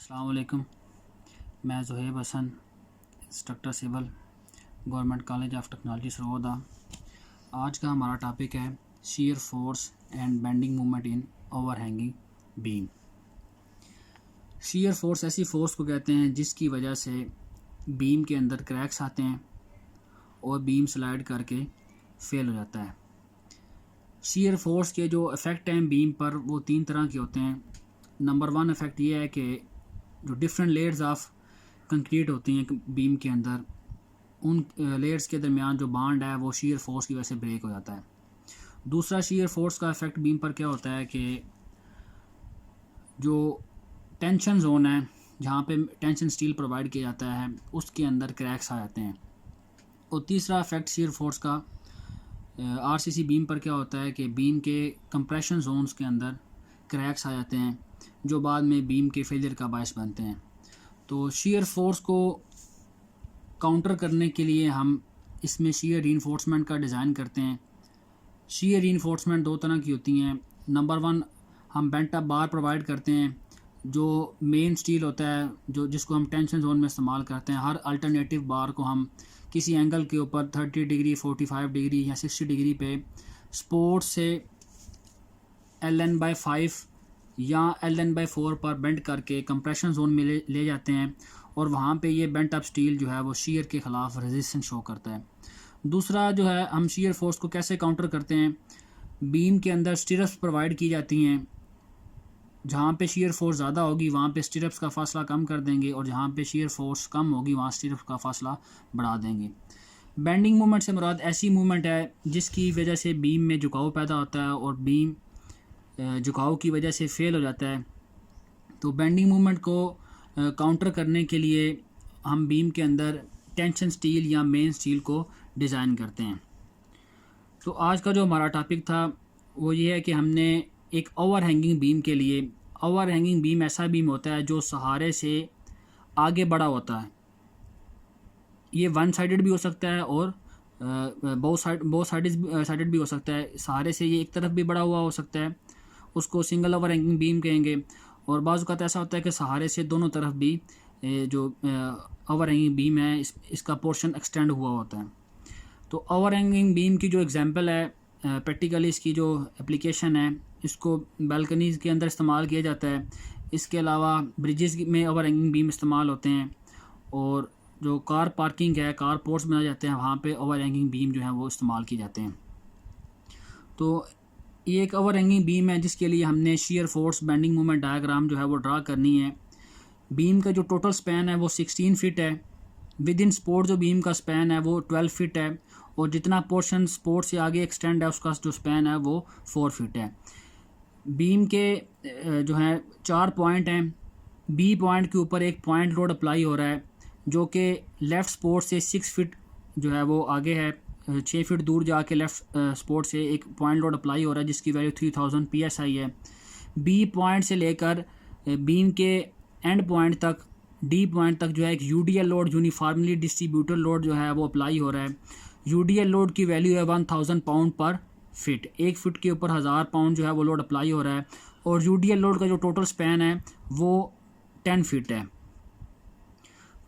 अस्सलाम वालेकुम। मैं Zuhaib Hasan, instructor civil, government college of technology Sargodha. आज का हमारा टॉपिक है shear force and bending movement in overhanging beam. Shear force ऐसी फोर्स को कहते हैं जिसकी वजह से बीम के अंदर क्रैक्स आते हैं और बीम स्लाइड करके फेल हो जाता है। शीयर फोर्स के जो इफ़ेक्ट हैं बीम पर वो 3 तरह के होते हैं। नंबर 1 इफ़ेक्ट ये है कि जो डिफरेंट लेयर्स ऑफ कंक्रीट होती हैं बीम के अंदर, उन लेयर्स के दरमियान जो बॉन्ड है वो शीयर फोर्स की वजह से ब्रेक हो जाता है। दूसरा शीयर फोर्स का इफ़ेक्ट बीम पर क्या होता है कि जो टेंशन जोन है जहाँ पे टेंशन स्टील प्रोवाइड किया जाता है उसके अंदर क्रैक्स आ जाते हैं। और तीसरा इफ़ेक्ट शीयर फोर्स का आरसीसी बीम पर क्या होता है कि बीम के कंप्रेशन जोन्स के अंदर क्रैक्स आ जाते हैं जो बाद में बीम के फेलियर का बायस बनते हैं। तो शीयर फोर्स को काउंटर करने के लिए हम इसमें शीयर रीइंफोर्समेंट का डिज़ाइन करते हैं। शीयर रीइंफोर्समेंट 2 तरह की होती हैं। नंबर 1 हम बेंट अप बार प्रोवाइड करते हैं जो मेन स्टील होता है जिसको हम टेंशन जोन में इस्तेमाल करते हैं। हर अल्टरनेटिव बार को हम किसी एंगल के ऊपर 30 डिग्री, 45 डिग्री या 60 डिग्री पे सपोर्ट से LN/5 या LN/4 पर बेंड करके कंप्रेशन जोन में ले जाते हैं और वहाँ पे ये बेंट अप स्टील जो है वो शीयर के ख़िलाफ़ रेजिस्टेंस शो करता है। दूसरा जो है हम शीयर फोर्स को कैसे काउंटर करते हैं, बीम के अंदर स्टिरप्स प्रोवाइड की जाती हैं। जहाँ पे शीयर फोर्स ज़्यादा होगी वहाँ पे स्टिरप्स का फासला कम कर देंगे और जहाँ पे शीयर फोर्स कम होगी वहाँ स्टिरप्स का फासला बढ़ा देंगे। बेंडिंग मूवमेंट से मुराद ऐसी मूवमेंट है जिसकी वजह से बीम में झुकाव पैदा होता है और बीम झुकाव की वजह से फेल हो जाता है। तो बेंडिंग मूवमेंट को काउंटर करने के लिए हम बीम के अंदर टेंशन स्टील या मेन स्टील को डिज़ाइन करते हैं। तो आज का जो हमारा टॉपिक था वो ये है कि हमने एक ओवरहैंगिंग बीम के लिए, ओवरहैंगिंग बीम ऐसा बीम होता है जो सहारे से आगे बढ़ा होता है। ये वन साइडेड भी हो सकता है और बहुत साइडेड भी हो सकता है। सहारे से ये एक तरफ भी बढ़ा हुआ हो सकता है, उसको सिंगल ओवरहैंगिंग बीम कहेंगे। और बाज़ औक़ात ऐसा होता है कि सहारे से दोनों तरफ भी जो ओवरहैंगिंग बीम है इसका पोर्शन एक्सटेंड हुआ होता है। तो ओवरहैंगिंग बीम की जो एग्जांपल है, प्रैक्टिकली इसकी जो एप्लीकेशन है इसको बालकनीज़ के अंदर इस्तेमाल किया जाता है। इसके अलावा ब्रिजेस में ओवरहैंगिंग बीम इस्तेमाल होते हैं और जो कार पार्किंग है, कार पोर्ट्स बनाए जाते हैं वहाँ पे ओवरहैंगिंग बीम जो है वो इस्तेमाल किए जाते हैं। तो ये एक ओवरहैंगिंग बीम है जिसके लिए हमने shear force bending movement diagram जो है वो ड्रा करनी है। बीम का जो टोटल स्पैन है वो 16 फीट है। विद इन सपोर्ट जो बीम का स्पैन है वो 12 फीट है और जितना पोर्शन सपोर्ट से आगे एक्सटेंड है उसका जो स्पैन है वो 4 फीट है। बीम के जो है 4 पॉइंट हैं। बी पॉइंट के ऊपर एक पॉइंट लोड अप्लाई हो रहा है जो कि लेफ़्ट सपोर्ट से 6 फीट जो है वो आगे है। 6 फीट दूर जाके लेफ़्ट सपोर्ट से एक पॉइंट लोड अप्लाई हो रहा है जिसकी वैल्यू 3000 PSI है। बी पॉइंट से लेकर बीम के एंड पॉइंट तक, डी पॉइंट तक जो है एक UDL load, uniformly distributed load जो है वो अप्लाई हो रहा है। UDL लोड की वैल्यू है 1000 पाउंड पर फिट। 1 फुट के ऊपर 1000 पाउंड जो है वो लोड अप्लाई हो रहा है और UDL लोड का जो टोटल स्पैन है वो 10 फीट है।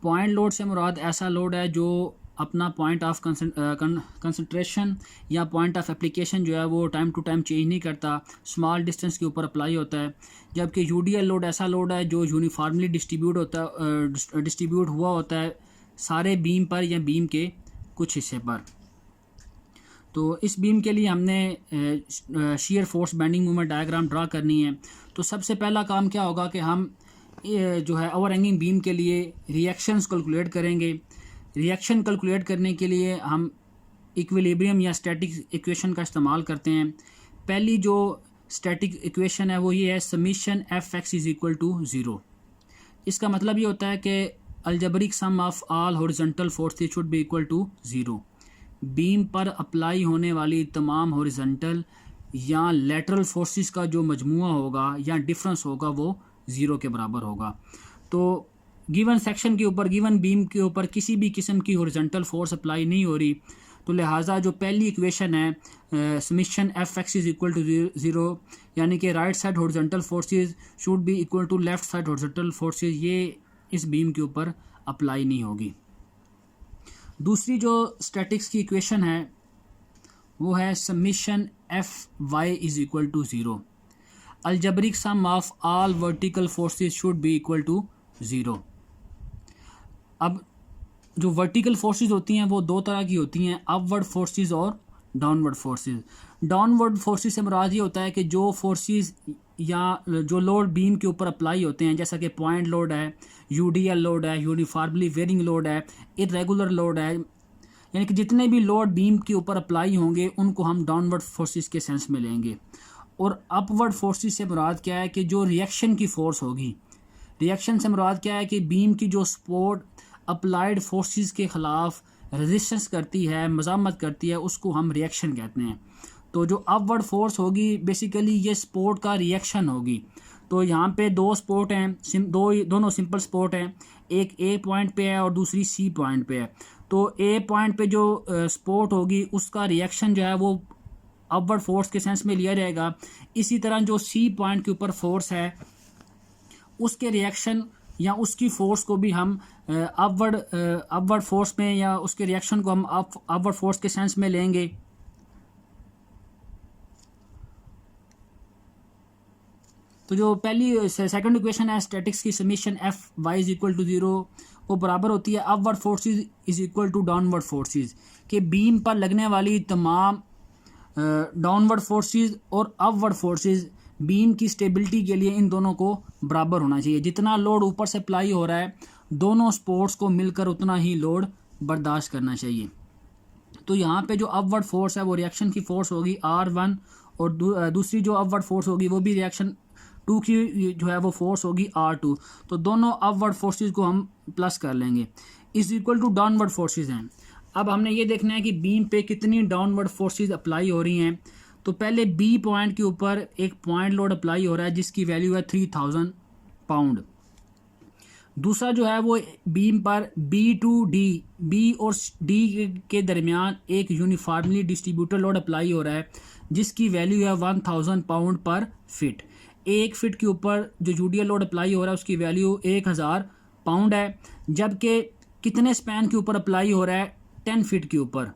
पॉइंट लोड से मुराद ऐसा लोड है जो अपना पॉइंट ऑफ कंसंट्रेशन या पॉइंट ऑफ एप्लीकेशन जो है वो टाइम टू टाइम चेंज नहीं करता, स्मॉल डिस्टेंस के ऊपर अप्लाई होता है। जबकि UDL लोड ऐसा लोड है जो यूनिफॉर्मली डिस्ट्रीब्यूट हुआ होता है सारे बीम पर या बीम के कुछ हिस्से पर। तो इस बीम के लिए हमने shear force bending movement diagram draw करनी है। तो सबसे पहला काम क्या होगा कि हम जो है ओवरहैंगिंग बीम के लिए रिएक्शंस कैलकुलेट करेंगे। रिएक्शन कैलकुलेट करने के लिए हम इक्विलिब्रियम या स्टैटिक इक्वेशन का इस्तेमाल करते हैं। पहली जो स्टैटिक इक्वेशन है वो ये है समीशन Fx = 0। इसका मतलब ये होता है कि algebraic sum of all horizontal forces should be equal to 0। Beam पर अप्लाई होने वाली तमाम हॉरिजॉन्टल या लैटरल फोर्सेस का जो मजमुआ होगा या डिफरेंस होगा वो 0 के बराबर होगा। तो गिवन सेक्शन के ऊपर, गिवन बीम के ऊपर किसी भी किस्म की हॉरिजॉन्टल फोर्स अप्लाई नहीं हो रही तो लिहाजा जो पहली इक्वेशन है summation F X is equal to 0, यानी कि right side horizontal forces should be equal to left side horizontal forces, ये इस बीम के ऊपर अप्लाई नहीं होगी। दूसरी जो स्टैटिक्स की इक्वेशन है वो है summation F Y is equal to 0। Algebraic sum of all vertical forces should be equal to 0। अब जो वर्टिकल फोर्सेस होती हैं वो दो तरह की होती हैं, अपवर्ड फोर्सेस और डाउनवर्ड फोर्सेस। डाउनवर्ड फोर्सेस से मुराद ये होता है कि जो फोर्सेस या जो लोड बीम के ऊपर अप्लाई होते हैं, जैसा कि पॉइंट लोड है, यूडीएल लोड है, यूनिफॉर्मली वेरिंग लोड है, इरेगुलर लोड है, यानी कि जितने भी लोड बीम के ऊपर अप्लाई होंगे उनको हम डाउनवर्ड फोर्सेस के सेंस में लेंगे। और अपवर्ड फोर्सेस से मुराद क्या है कि जो रिएक्शन की फोर्स होगी, रिएक्शन से मुराद क्या है कि बीम की जो सपोर्ट अप्लाइड फोर्सेस के ख़िलाफ़ रेजिस्टेंस करती है, मज़ामत करती है, उसको हम रिएक्शन कहते हैं। तो जो अपवर्ड फोर्स होगी बेसिकली ये सपोर्ट का रिएक्शन होगी। तो यहाँ पे दो सपोर्ट हैं, दोनों सिंपल सपोर्ट हैं, एक ए पॉइंट पे है और दूसरी सी पॉइंट पे है। तो ए पॉइंट पे जो सपोर्ट होगी उसका रिएक्शन जो है वो अपवर्ड फोर्स के सेंस में लिया जाएगा। इसी तरह जो सी पॉइंट के ऊपर फोर्स है उसके रिएक्शन या उसकी फोर्स को भी हम अपवर्ड फोर्स में, या उसके रिएक्शन को हम अपवर्ड फोर्स के सेंस में लेंगे। तो जो पहली सेकंड इक्वेशन है स्टैटिक्स की summation F Y is equal to 0 वो बराबर होती है upward forces is equal to downward forces, कि बीम पर लगने वाली तमाम डाउनवर्ड फोर्सेस और अपवर्ड फोर्सेस बीम की स्टेबिलिटी के लिए इन दोनों को बराबर होना चाहिए। जितना लोड ऊपर से अप्लाई हो रहा है दोनों सपोर्ट्स को मिलकर उतना ही लोड बर्दाश्त करना चाहिए। तो यहाँ पे जो अपवर्ड फोर्स है वो रिएक्शन की फोर्स होगी R1 और दूसरी जो अपवर्ड फोर्स होगी वो भी रिएक्शन 2 की जो है वो फोर्स होगी R2। तो दोनों अपवर्ड फोर्सेस को हम प्लस कर लेंगे, is equal to downward forces हैं। अब हमने ये देखना है कि बीम पे कितनी डाउनवर्ड फोर्सेस अप्लाई हो रही हैं। तो पहले बी पॉइंट के ऊपर एक पॉइंट लोड अप्लाई हो रहा है जिसकी वैल्यू है 3000 पाउंड। दूसरा जो है वो बीम पर बी टू डी, बी और डी के दरमियान एक यूनिफॉर्मली डिस्ट्रीब्यूटर लोड अप्लाई हो रहा है जिसकी वैल्यू है 1000 पाउंड पर फिट। एक फिट के ऊपर जो यूडीएल लोड अप्लाई हो रहा है उसकी वैल्यू 1000 पाउंड है, जबकि कितने स्पैन के ऊपर अप्लाई हो रहा है 10 फीट के ऊपर।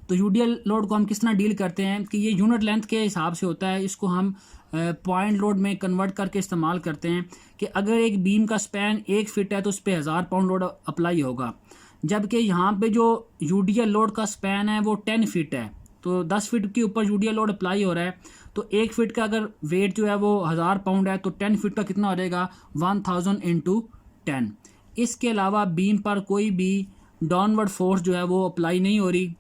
तो यूडीएल लोड को हम किस तरह डील करते हैं कि ये यूनिट लेंथ के हिसाब से होता है, इसको हम पॉइंट लोड में कन्वर्ट करके इस्तेमाल करते हैं कि अगर एक बीम का स्पैन 1 फीट है तो उस पर 1000 पाउंड लोड अप्लाई होगा, जबकि यहाँ पे जो यूडीएल लोड का स्पैन है वो 10 फीट है, तो 10 फीट के ऊपर यूडीएल लोड अप्लाई हो रहा है। तो 1 फीट का अगर वेट जो है वो 1000 पाउंड है तो 10 फीट का कितना हो जाएगा 1000 इंटू 10। इसके अलावा बीम पर कोई भी डाउनवर्ड फोर्स जो है वो अप्लाई नहीं हो रही।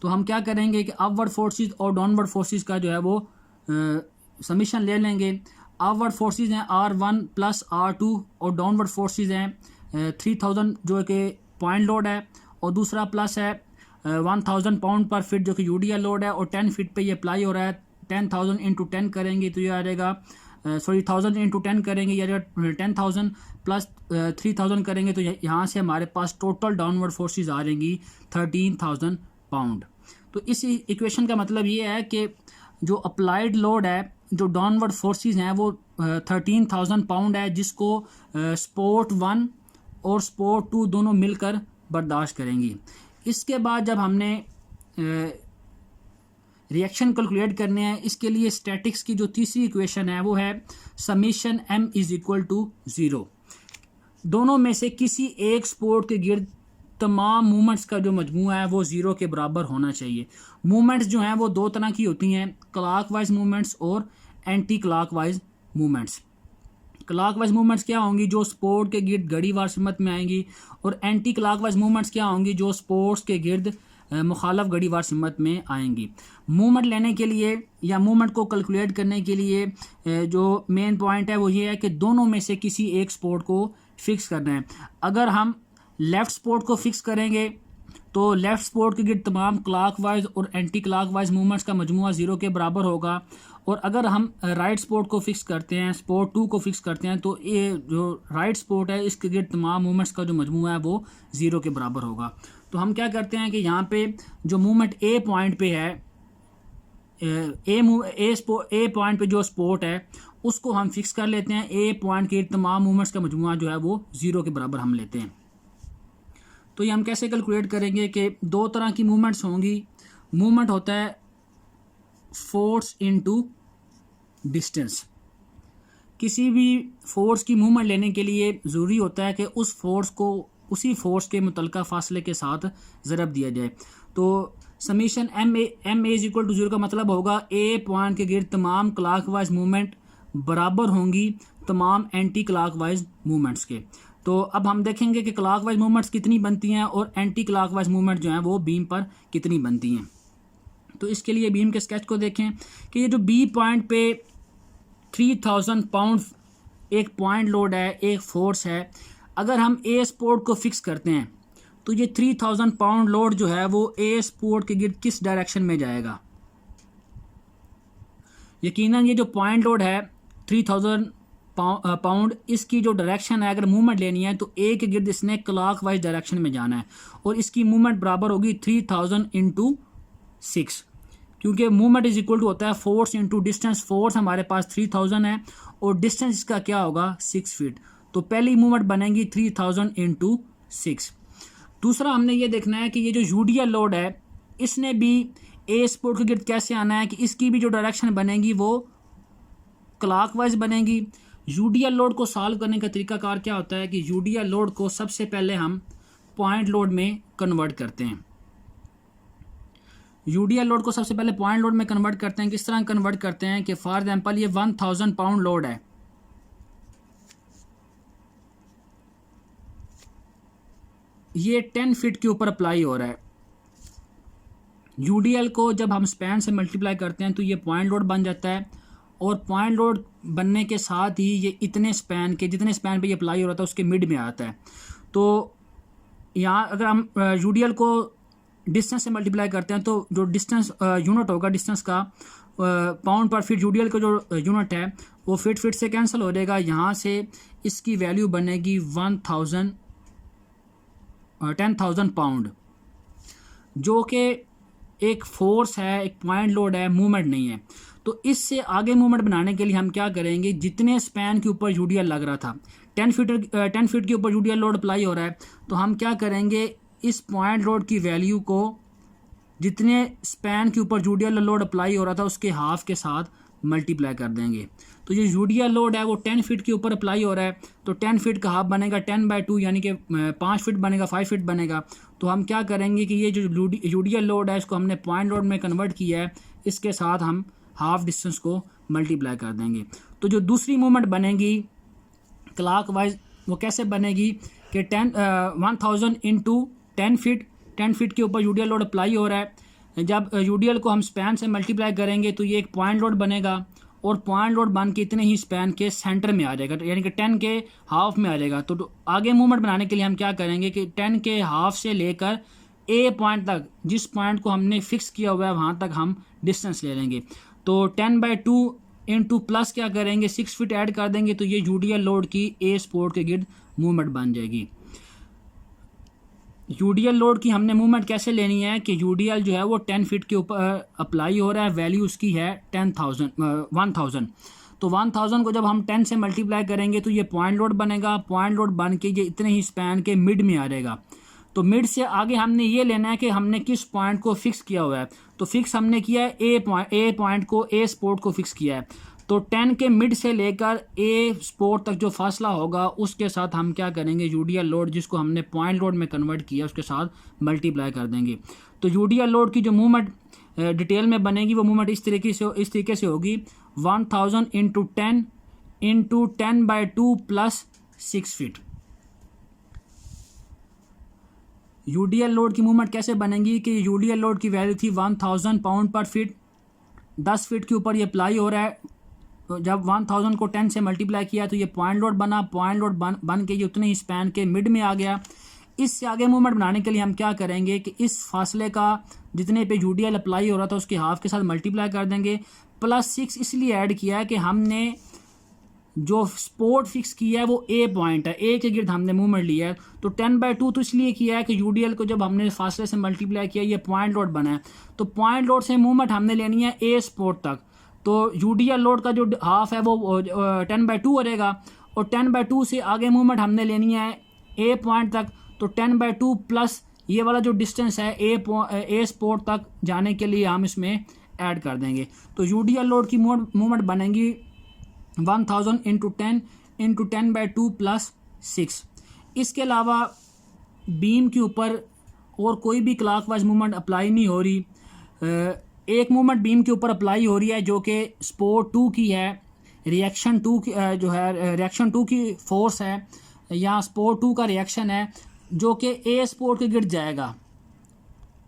तो हम क्या करेंगे कि अपवर्ड फोर्सेस और डाउनवर्ड फोर्सेस का जो है वो समीशन ले लेंगे। अपवर्ड फोर्सेस हैं R1 प्लस R2 और डाउनवर्ड फोर्सेस हैं 3000 जो कि पॉइंट लोड है, और दूसरा प्लस है 1000 पाउंड पर फिट जो कि यूडीएल लोड है और 10 फीट पे ये अप्लाई हो रहा है। 10,000 इंटू 10 करेंगे तो ये आ जाएगा 1000 इंटू 10 करेंगे या 10,000 प्लस 3000 करेंगे तो यहाँ से हमारे पास टोटल डाउनवर्ड फोर्सेस आ जाएंगी 13,000 पाउंड। तो इस इक्वेशन का मतलब ये है कि जो अप्लाइड लोड है, जो डाउनवर्ड फोर्सेस हैं वो 13,000 पाउंड है, जिसको सपोर्ट 1 और सपोर्ट 2 दोनों मिलकर बर्दाश्त करेंगी। इसके बाद जब हमने रिएक्शन कैलकुलेट करने हैं, इसके लिए स्टैटिक्स की जो तीसरी इक्वेशन है वो है summation m is equal to 0। दोनों में से किसी एक सपोर्ट के गिर्द तमाम मूवमेंट्स का जो मजमूआ है वो 0 के बराबर होना चाहिए। मूवमेंट्स जो हैं वो दो तरह की होती हैं, क्लॉकवाइज मूवमेंट्स और anti clockwise movements. Clockwise movements क्या होंगी जो स्पोर्ट के गिर्द घड़ीवार सिमत में आएंगी, और एंटी क्लॉकवाइज मूवमेंट्स क्या होंगी जो स्पोर्ट्स के गिर्द मुखालफ घड़ीवार सिमत में आएंगी। मूवमेंट लेने के लिए या मूवमेंट को कैलकुलेट करने के लिए जो मेन पॉइंट है वो ये है कि दोनों में से किसी एक स्पोर्ट को फिक्स करना है। अगर हम लेफ़्ट स्पोर्ट को फिक्स करेंगे तो लेफ़्ट स्पोर्ट के गिर्द तमाम क्लॉकवाइज और एंटी क्लॉकवाइज मूवमेंट्स का मजमूआ 0 के बराबर होगा, और अगर हम राइट स्पोर्ट को फिक्स करते हैं, स्पोर्ट 2 को फिक्स करते हैं, तो ये जो राइट स्पोर्ट है इसके गिर्द तमाम मूवमेंट्स का जो मजमूआ है वो 0 के बराबर होगा। तो हम क्या करते हैं कि यहाँ पे जो मूवमेंट ए पॉइंट पे है, ए पॉइंट पे जो स्पोर्ट है उसको हम फिक्स कर लेते हैं। ए पॉइंट के तमाम मूवमेंट्स का मजमुआ जो है वो 0 के बराबर हम लेते हैं। तो ये हम कैसे कैलकुलेट करेंगे कि दो तरह की मूवमेंट्स होंगी। मूवमेंट होता है फोर्स इनटू डिस्टेंस। किसी भी फोर्स की मूवमेंट लेने के लिए ज़रूरी होता है कि उस फोर्स को उसी फोर्स के मुतलका फासले के साथ ज़रब दिया जाए। तो summation M A is equal to 0 का मतलब होगा ए पॉइंट के गिर्द तमाम क्लॉकवाइज मूवमेंट बराबर होंगी तमाम एंटी क्लॉकवाइज मूवमेंट्स के। तो अब हम देखेंगे कि क्लॉकवाइज मूवमेंट्स कितनी बनती हैं और एंटी क्लॉकवाइज मूवमेंट जो हैं वो बीम पर कितनी बनती हैं। तो इसके लिए बीम के स्केच को देखें कि ये जो बी पॉइंट पे 3000 पाउंड एक पॉइंट लोड है, एक फोर्स है। अगर हम ए स्पोर्ट को फिक्स करते हैं तो ये 3000 पाउंड लोड जो है वो ए स्पोर्ट के गिर्द किस डायरेक्शन में जाएगा। यकीनन ये जो पॉइंट लोड है 3000 पाउंड, इसकी जो डायरेक्शन है अगर मूवमेंट लेनी है तो ए के गिर्द इसने क्लॉकवाइज डायरेक्शन में जाना है और इसकी मूवमेंट बराबर होगी 3000 इंटू 6, क्योंकि मूवमेंट इज इक्वल टू होता है फोर्स इंटू डिस्टेंस। फोर्स हमारे पास 3000 है और डिस्टेंस इसका क्या होगा 6 फीट। तो पहली मूवमेंट बनेगी 3000 इंटू 6। दूसरा हमने ये देखना है कि ये जो यूडीएल लोड है इसने भी ए स्पोर्ट के गिर्द कैसे आना है कि इसकी भी जो डायरेक्शन बनेगी वो क्लॉकवाइज बनेगी। यूडीएल लोड को सॉल्व करने का तरीकाकार क्या होता है कि यूडीएल लोड को सबसे पहले हम पॉइंट लोड में कन्वर्ट करते हैं। यूडीएल लोड को सबसे पहले पॉइंट लोड में कन्वर्ट करते हैं। किस तरह कन्वर्ट करते हैं कि फॉर एग्जांपल ये 1000 पाउंड लोड है, ये 10 फीट के ऊपर अप्लाई हो रहा है। यूडीएल को जब हम स्पैन से मल्टीप्लाई करते हैं तो ये पॉइंट लोड बन जाता है और पॉइंट लोड बनने के साथ ही ये इतने स्पैन के जितने स्पैन पे ये अप्लाई हो रहा था उसके मिड में आता है। तो यहाँ अगर हम यूडीएल को डिस्टेंस से मल्टीप्लाई करते हैं तो जो डिस्टेंस यूनिट होगा डिस्टेंस का पाउंड पर फीट, यूडीएल का जो यूनिट है वो फीट से कैंसिल हो जाएगा। यहाँ से इसकी वैल्यू बनेगी 10,000 पाउंड, जो कि एक फोर्स है, एक पॉइंट लोड है, मूवमेंट नहीं है। तो इससे आगे मूवमेंट बनाने के लिए हम क्या करेंगे, जितने स्पैन के ऊपर यूडीएल लग रहा था 10 फीट के ऊपर यूडीएल लोड अप्लाई हो रहा है, तो हम क्या करेंगे इस पॉइंट लोड की वैल्यू को जितने स्पैन के ऊपर यूडीएल लोड अप्लाई हो रहा था उसके हाफ के साथ मल्टीप्लाई कर देंगे। तो ये यूडीएल लोड है वो 10 फीट के ऊपर अप्लाई हो रहा है, तो 10 फीट का हाफ बनेगा 10/2 यानी कि 5 फीट बनेगा, 5 फीट बनेगा। तो हम क्या करेंगे कि ये जो यूडीएल लोड है इसको हमने पॉइंट लोड में कन्वर्ट किया है, इसके साथ हम हाफ डिस्टेंस को मल्टीप्लाई कर देंगे। तो जो दूसरी मूवमेंट बनेगी क्लॉकवाइज वो कैसे बनेगी कि 1000 इंटू 10 फीट के ऊपर यूडीएल लोड अप्लाई हो रहा है। जब यूडीएल को हम स्पैन से मल्टीप्लाई करेंगे तो ये एक पॉइंट लोड बनेगा और पॉइंट लोड बन के इतने ही स्पैन के सेंटर में आ जाएगा, यानी कि 10 के हाफ में आ जाएगा। तो आगे मूवमेंट बनाने के लिए हम क्या करेंगे कि 10 के हाफ से लेकर ए पॉइंट तक, जिस पॉइंट को हमने फिक्स किया हुआ है वहाँ तक हम डिस्टेंस ले लेंगे। तो 10/2 इंटू प्लस क्या करेंगे 6 फीट ऐड कर देंगे, तो ये यूडीएल लोड की ए स्पोर्ट के गिर्द मूवमेंट बन जाएगी। यूडीएल लोड की हमने मूवमेंट कैसे लेनी है कि यूडीएल जो है वो 10 फीट के ऊपर अप्लाई हो रहा है, वैल्यू उसकी है 10,000 तो 1000 को जब हम 10 से मल्टीप्लाई करेंगे तो ये पॉइंट लोड बनेगा। पॉइंट लोड बन के ये इतने ही स्पैन के मिड में आ जाएगा। तो मिड से आगे हमने ये लेना है कि हमने किस पॉइंट को फिक्स किया हुआ है। तो फिक्स हमने किया है ए पॉइंट को, ए स्पोर्ट को फिक्स किया है। तो 10 के मिड से लेकर ए स्पोर्ट तक जो फासला होगा उसके साथ हम क्या करेंगे यूडीएल लोड जिसको हमने पॉइंट लोड में कन्वर्ट किया उसके साथ मल्टीप्लाई कर देंगे। तो यूडीएल लोड की जो मूवमेंट डिटेल में बनेगी वो मूवमेंट इस तरीके से होगी 1000 into 10 into 10/2 plus 6 feet. UDL load की मूवमेंट कैसे बनेगी कि यूडीएल लोड की वैल्यू थी 1000 पाउंड पर फीट, 10 फीट के ऊपर ये अप्लाई हो रहा है। तो जब 1000 को 10 से मल्टीप्लाई किया तो ये पॉइंट लोड बना, पॉइंट लोड बन के ये उतने ही स्पैन के मिड में आ गया। इससे आगे मूवमेंट बनाने के लिए हम क्या करेंगे कि इस फासले का जितने पे यूडीएल अप्लाई हो रहा था उसके हाफ के साथ मल्टीप्लाई कर देंगे। प्लस 6 इसलिए ऐड किया है कि हमने जो सपोर्ट फिक्स किया है वो ए पॉइंट है, ए के गिर्द हमने मूवमेंट लिया है। तो 10/2 तो इसलिए किया है कि यूडीएल को जब हमने फासले से मल्टीप्लाई किया ये पॉइंट लोड बना है, तो पॉइंट लोड से मूवमेंट हमने लेनी है ए सपोर्ट तक। तो यूडीएल लोड का जो हाफ है वो 10/2 हो जाएगा, और 10/2 से आगे मूवमेंट हमने लेनी है ए पॉइंट तक। तो 10/2 प्लस ये वाला जो डिस्टेंस है ए सपोर्ट तक जाने के लिए हम इसमें ऐड कर देंगे। तो यूडीएल लोड की मूवमेंट बनेगी 1000 इंटू 10 इंटू 10/2 प्लस 6। इसके अलावा बीम के ऊपर और कोई भी क्लॉकवाइज मूवमेंट अप्लाई नहीं हो रही। एक मूवमेंट बीम के ऊपर अप्लाई हो रही है जो कि सपोर्ट 2 की है, रिएक्शन 2 की जो है रिएक्शन 2 की फोर्स है, या सपोर्ट 2 का रिएक्शन है जो कि ए सपोर्ट के गिर्द जाएगा,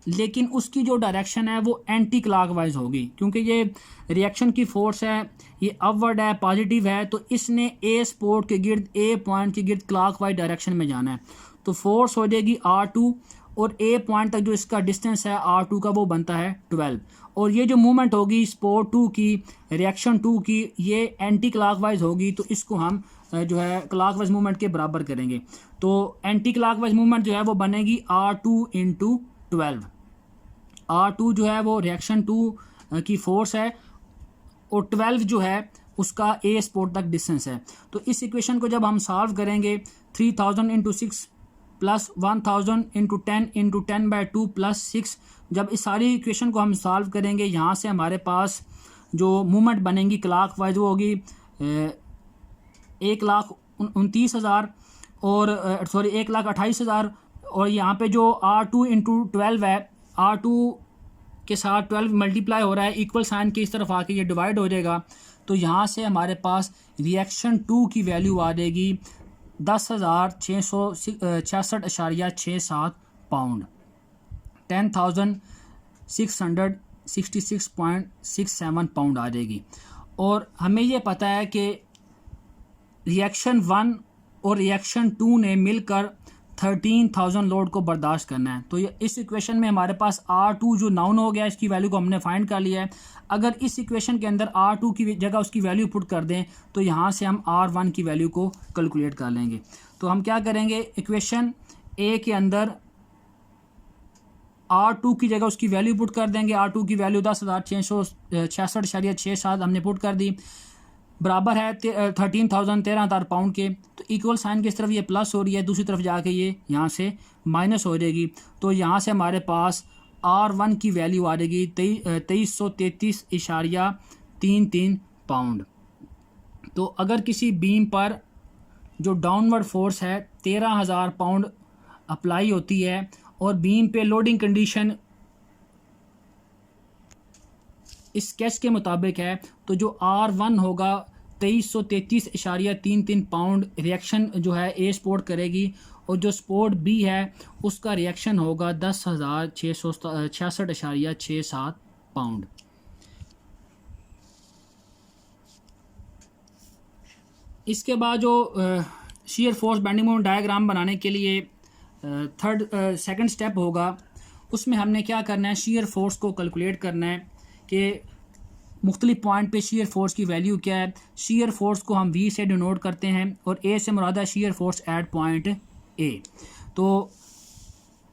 लेकिन उसकी जो डायरेक्शन है वो एंटी क्लॉकवाइज होगी, क्योंकि ये रिएक्शन की फोर्स है, ये अपवर्ड है, पॉजिटिव है, तो इसने ए सपोर्ट के गिर्द, ए पॉइंट के गिर्द क्लॉकवाइज डायरेक्शन में जाना है। तो फोर्स हो जाएगी R2, और ए पॉइंट तक जो इसका डिस्टेंस है R2 का वो बनता है 12। और ये जो मूवमेंट होगी सपोर्ट 2 की, रिएक्शन 2 की, ये एंटी क्लॉकवाइज होगी, तो इसको हम जो है क्लॉकवाइज मूवमेंट के बराबर करेंगे। तो एंटी क्लॉकवाइज मूवमेंट जो है वो बनेगी R2 इंटू 12। R2 जो है वो रिएक्शन 2 की फोर्स है, और 12 जो है उसका ए सपोर्ट तक डिस्टेंस है। तो इस इक्वेशन को जब हम सॉल्व करेंगे 3000 into 6 plus 1000 into 10 into 10/2 plus 6, जब इस सारी इक्वेशन को हम सॉल्व करेंगे, यहाँ से हमारे पास जो मूवमेंट बनेंगी क्लॉकवाइज वो होगी 1,29,000 और 1,28,000। और यहाँ पे जो R2 इंटू 12 है, R2 के साथ 12 मल्टीप्लाई हो रहा है, इक्वल साइन के इस तरफ आके ये डिवाइड हो जाएगा। तो यहाँ से हमारे पास रिएक्शन 2 की वैल्यू आ जाएगी 10,666.67 पाउंड, 10,666.67 पाउंड आ जाएगी। और हमें ये पता है कि रिएक्शन 1 और रिएक्शन 2 ने मिलकर 13,000 लोड को बर्दाश्त करना है। तो ये इस इक्वेशन में हमारे पास R2 जो नाउन हो गया, इसकी वैल्यू को हमने फाइंड कर लिया है। अगर इस इक्वेशन के अंदर R2 की जगह उसकी वैल्यू पुट कर दें, तो यहाँ से हम R1 की वैल्यू को कैलकुलेट कर लेंगे। तो हम क्या करेंगे, इक्वेशन ए के अंदर R2 की जगह उसकी वैल्यू पुट कर देंगे। R2 की वैल्यू 10,666.67 हमने पुट कर दी, बराबर है 13,000 पाउंड के। तो इक्वल साइन की इस तरफ ये प्लस हो रही है, दूसरी तरफ जाके ये यहाँ से माइनस हो जाएगी। तो यहाँ से हमारे पास R1 की वैल्यू आ जाएगी 2333.33 पाउंड। तो अगर किसी बीम पर जो डाउनवर्ड फोर्स है 13,000 पाउंड अप्लाई होती है, और बीम पे लोडिंग कंडीशन इस स्केच के मुताबिक है, तो जो R1 होगा 2333.33 पाउंड रिएक्शन जो है ए सपोर्ट करेगी, और जो सपोर्ट बी है उसका रिएक्शन होगा 10,666.67 पाउंड। इसके बाद जो shear force bending moment diagram बनाने के लिए सेकंड स्टेप होगा, उसमें हमने क्या करना है, शीयर फोर्स को कैलकुलेट करना है कि मुख्तलिफ पॉइंट पे शीयर फोर्स की वैल्यू क्या है। शीयर फोर्स को हम V से डिनोट करते हैं, और A से मुराद है shear force at point A। तो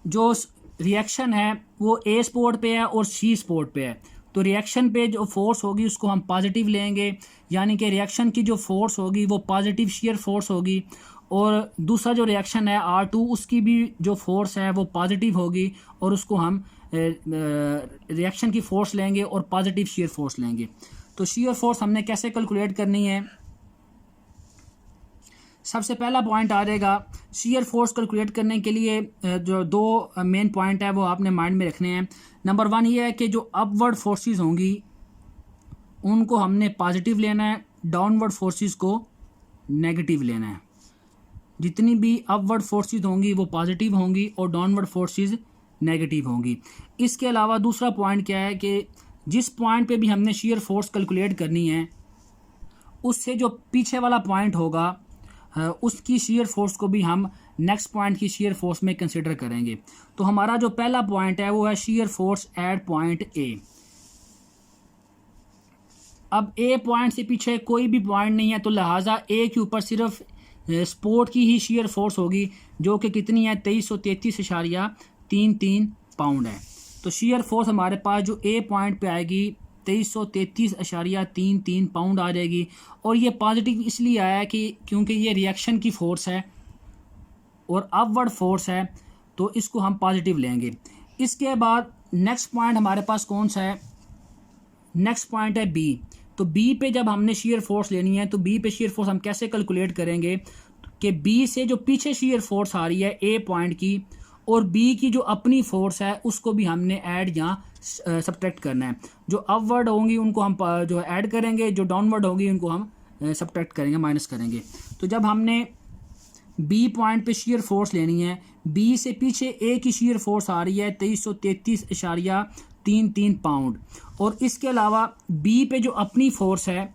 जो रिएक्शन है वो A सपोर्ट पे है और C सपोर्ट पे है। तो रिएक्शन पे जो फोर्स होगी उसको हम पॉजिटिव लेंगे, यानी कि रिएक्शन की जो फोर्स होगी वो पॉजिटिव शीयर फोर्स होगी, और दूसरा जो रिएक्शन है R2 उसकी भी जो फोर्स है वो पॉजिटिव होगी, और उसको हम रिएक्शन की फोर्स लेंगे और पॉजिटिव शीयर फोर्स लेंगे। तो शीयर फोर्स हमने कैसे कैलकुलेट करनी है, सबसे पहला पॉइंट आ जाएगा शीयर फोर्स कैलकुलेट करने के लिए जो दो मेन पॉइंट है वो आपने माइंड में रखने हैं। नंबर 1 ये है कि जो अपवर्ड फोर्सेस होंगी उनको हमने पॉजिटिव लेना है, डाउनवर्ड फोर्सेस को नेगेटिव लेना है। जितनी भी अपवर्ड फोर्सेस होंगी वो पॉजिटिव होंगी और डाउनवर्ड फोर्सेस नेगेटिव होंगी। इसके अलावा दूसरा पॉइंट क्या है कि जिस पॉइंट पे भी हमने शीयर फोर्स कैलकुलेट करनी है उससे जो पीछे वाला पॉइंट होगा उसकी शीयर फोर्स को भी हम नेक्स्ट पॉइंट की शीयर फोर्स में कंसिडर करेंगे। तो हमारा जो पहला पॉइंट है वो है shear force at point A. अब ए पॉइंट से पीछे कोई भी पॉइंट नहीं है, तो लिहाजा ए के ऊपर सिर्फ सपोर्ट की ही शेयर फोर्स होगी, जो कि कितनी है 2333.33 पाउंड है। तो शेयर फोर्स हमारे पास जो ए पॉइंट पे आएगी 2333.33 पाउंड आ जाएगी। और ये पॉजिटिव इसलिए आया कि क्योंकि ये रिएक्शन की फ़ोर्स है और अपवर्ड फोर्स है, तो इसको हम पॉजिटिव लेंगे। इसके बाद नेक्स्ट पॉइंट हमारे पास कौन सा है? नेक्स्ट पॉइंट है बी। तो बी पे जब हमने शेयर फोर्स लेनी है, तो बी पे शेयर फोर्स हम कैसे कैलकुलेट करेंगे कि बी से जो पीछे शेयर फोर्स आ रही है ए पॉइंट की, और बी की जो अपनी फोर्स है उसको भी हमने ऐड यहाँ सब्ट्रैक्ट करना है। जो अपवर्ड होंगी उनको हम जो ऐड करेंगे, जो डाउनवर्ड होगी उनको हम सब्ट्रैक्ट करेंगे, माइनस करेंगे। तो जब हमने बी पॉइंट पे शेयर फोर्स लेनी है, बी से पीछे ए की शेयर फोर्स आ रही है 2333.33 पाउंड, और इसके अलावा बी पे जो अपनी फोर्स है